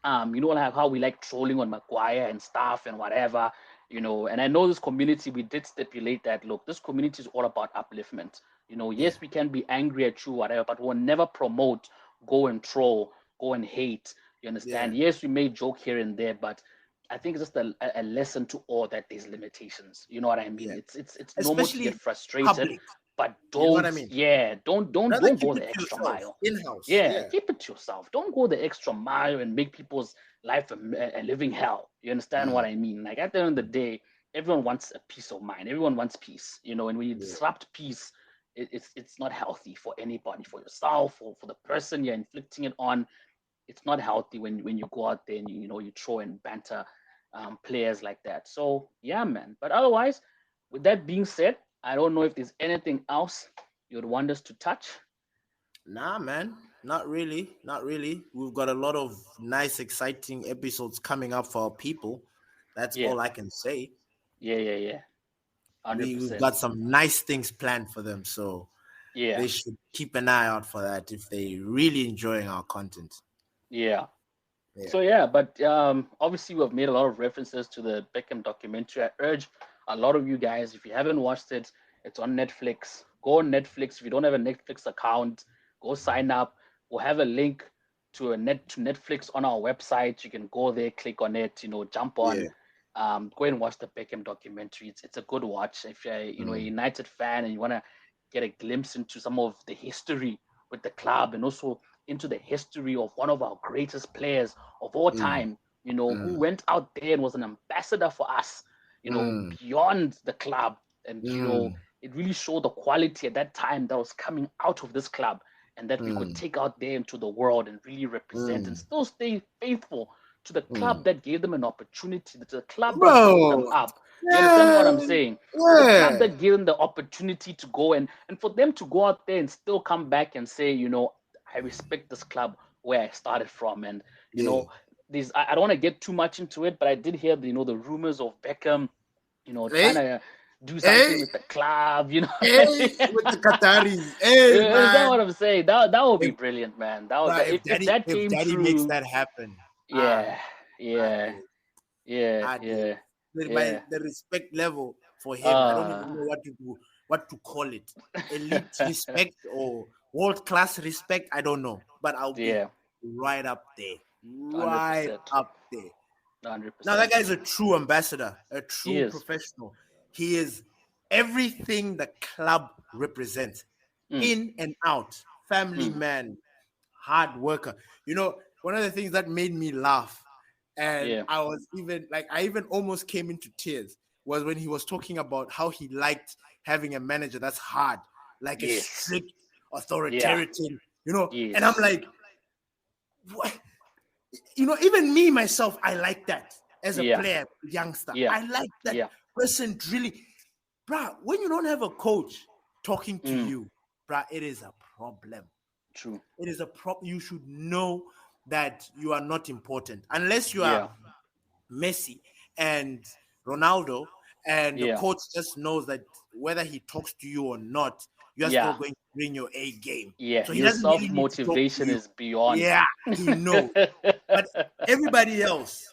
like how we like trolling on Maguire and stuff and whatever, and I know this community, we did stipulate that, look, this community is all about upliftment. yeah, Yes, we can be angry at you, whatever, but we'll never promote, go and troll, go and hate. You yeah, understand? Yes, we may joke here and there, but I think it's just a lesson to all that there's limitations. You know what I mean? yeah. It's normal to get Especially frustrated, public. but You know what don't, I mean? yeah, don't Rather don't keep go it the to extra yourself, mile. in house. Yeah, Yeah, keep it to yourself. Don't go the extra mile and make people's life a living hell. You understand what mm, I mean? Like at the end of the day, everyone wants a peace of mind. Everyone wants peace, and when you yeah, disrupt peace, it's not healthy for anybody, for yourself or for the person you're inflicting it on. It's not healthy when you go out there and you throw and banter players like that. So yeah, man. But otherwise, with that being said, I don't know if there's anything else you'd want us to touch. nah, man, not really, not really. We've got a lot of nice, exciting episodes coming up for our people. That's Yeah, all I can say. yeah, yeah, yeah. hundred We've percent. got some nice things planned for them, so Yeah, they should keep an eye out for that if they really enjoying our content. yeah. Yeah, So yeah, but obviously we've made a lot of references to the Beckham documentary. I urge a lot of you guys, if you haven't watched it, it's on Netflix. Go on Netflix. If you don't have a Netflix account, go sign up. We'll have a link to Netflix on our website. You can go there, click on it, jump on, yeah, go and watch the Beckham documentary. It's a good watch. If you're a mm, United fan and you want to get a glimpse into some of the history with the club and also into the history of one of our greatest players of all mm, time, who mm, went out there and was an ambassador for us, mm, beyond the club. And, mm, it really showed the quality at that time that was coming out of this club and that we could mm, take out there into the world and really represent and mm, still stay faithful to the club mm. that gave them an opportunity, to the club that brought them Bro, up. You understand what yeah, I'm saying? To the club yeah, that gave them the opportunity to go and for them to go out there and still come back and say, I respect this club where I started from. And, you yeah. know, these I don't want to get too much into it, but I did hear the rumors of Beckham, trying Hey, to do hey, something with the club, hey, with the Qataris. Hey, Is that man. what I'm saying? That would be If, brilliant, man. That would bruh, that, if if daddy that if came daddy makes true, that happen, yeah, I yeah, did. yeah, I did. yeah, My yeah. the respect level for him, I don't even Uh know what to call it. Elite respect or world class respect, I don't know. But I'll be yeah, right up there. hundred Right percent, up there. hundred Now that percent. guy's a true ambassador, a He true is. professional. He is everything the club represents, Mm, in and out. Family mm, man, hard worker. One of the things that made me laugh, and yeah. I was even like, I even almost came into tears was when he was talking about how he liked having a manager that's hard, like a Yes. strict Yeah. authoritarian, you know. Yes. And I'm like, what? You know, even me myself, I like that as a Yeah. player, youngster. Yeah. I like that Yeah. person really, bruh. When you don't have a coach talking to you, bruh, it is a problem. True. It is a problem. You should know that you are not important unless you Yeah. are Messi and Ronaldo, and the Yeah. coach just knows that whether he talks to you or not, you are still Yeah. going to bring your A game. Yeah. So he Your doesn't self really need to talk to motivation you. is beyond. Yeah, he knows. But everybody else,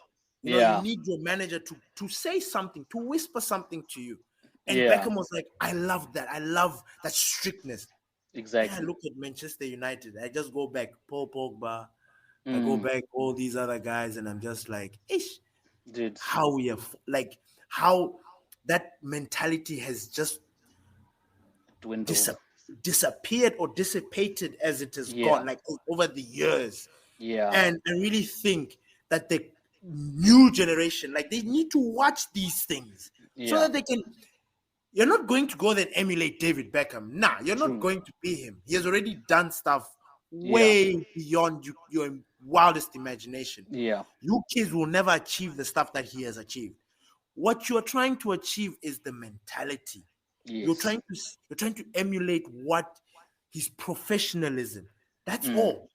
you know, you Yeah. need your manager to say something, to whisper something to you. And Yeah. Beckham was like, I love that. I love that strictness. Then I Exactly. look at Manchester United. I just go back, Paul Pogba. I go Mm. back, all these other guys, and I'm just like, ish, Dude. how we have, like, how that mentality has just Dwindled. dis- disappeared or dissipated as it has Yeah. gone, like over the years. Yeah. And I really think that the new generation, like, they need to watch these things so Yeah. that they can. You're not going to go there and emulate David Beckham. Nah, you're not True. going to be him. He has already done stuff Yeah. way beyond your wildest imagination. Yeah. You kids will never achieve the stuff that he has achieved. What you're trying to achieve is the mentality. You're Yes. trying to you're trying to emulate what his professionalism. That's Mm. all.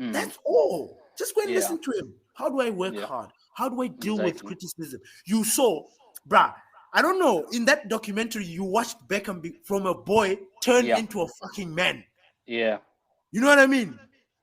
Mm. That's all. Just go and Yeah. listen to him. How do I work Yeah. hard? How do I deal with Exactly. criticism? You saw, bruh. I don't know. In that documentary, you watched Beckham from a boy turn Yeah. into a fucking man. Yeah. You know what I mean?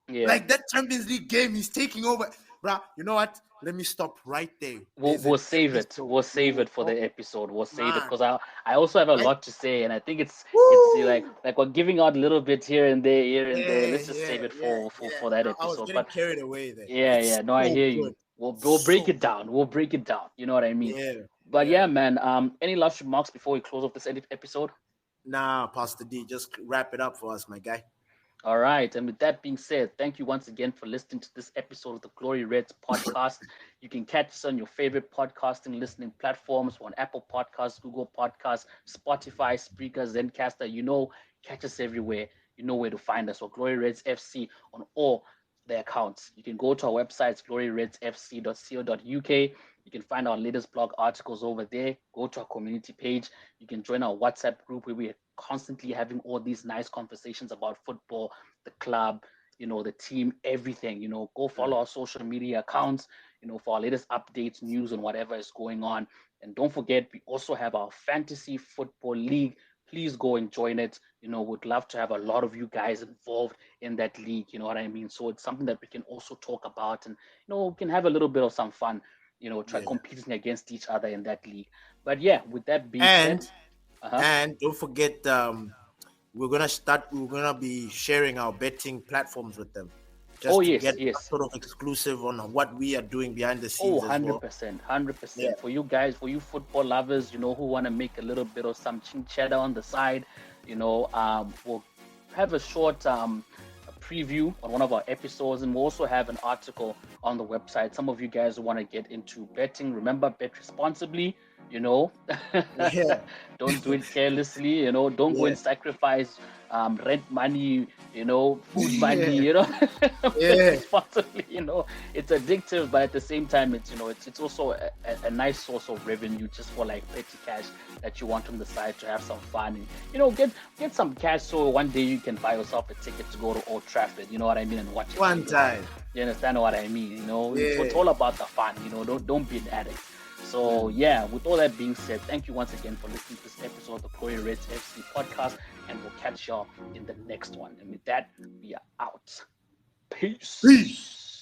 Yeah. Like that Champions League game, he's taking over. Bruh, you know what? Let me stop right there. We'll, There's an we'll save it. episode We'll we save will it for talk, the episode. We'll save it man. because I also have a I, lot to say, and I think it's woo! like we're giving out little bits here and there, here and there. Yeah, Let's just yeah, save it yeah, for that yeah. I was episode. getting But carried away there. yeah, It's yeah. No, I so hear good. you. We'll break So it good. down. We'll break it down. You know what I mean? Yeah, But yeah. yeah, man. Any last remarks before we close off this episode? Nah, Pastor D, just wrap it up for us, my guy. All right. And with that being said, thank you once again for listening to this episode of the Glory Reds podcast. You can catch us on your favorite podcasting listening platforms on Apple Podcasts, Google Podcasts, Spotify, Spreaker, Zencaster. You know, catch us everywhere. You know where to find us. Or Glory Reds FC on all the accounts. You can go to our website, gloryredsfc.co.uk. You can find our latest blog articles over there. Go to our community page. You can join our WhatsApp group where we are constantly having all these nice conversations about football, the club, you know, the team, everything. You know, go follow our social media accounts, you know, for our latest updates, news, and whatever is going on. And don't forget, we also have our fantasy football league. Please go and join it. You know, would love to have a lot of you guys involved in that league. You know what I mean? So it's something that we can also talk about, and you know, we can have a little bit of some fun. You know, try Yeah. competing against each other in that league. But yeah, with that being And said, uh-huh. and don't forget, we're gonna be sharing our betting platforms with them, Oh just to yes, get a yes. sort of exclusive on what we are doing behind the Oh, scenes as well. 100%, Yeah. 100%. For you guys, for you football lovers, you know, who want to make a little bit of some chin cheddar on the side, you know, we'll have a short a preview on one of our episodes, and we'll also have an article on the website. Some of you guys who want to get into betting, remember, bet responsibly, you know. Yeah. Don't do it carelessly, you know. Don't go Yeah. and sacrifice rent money, you know, food money, Yeah. you know. Bet Yeah. responsibly, you know. It's addictive, but at the same time, it's, you know, it's also a nice source of revenue just for like petty cash that you want on the side to have some fun and, you know, get some cash so one day you can buy yourself a ticket to go to Old Trafford, you know what I mean, and watch a One game live. time. You understand what I mean? You know, it's Yeah. all about the fun, you know. Don't be an addict. So yeah, with all that being said, thank you once again for listening to this episode of the Glory Reds FC podcast, and we'll catch y'all in the next one. And with that, we are out. Peace. Peace.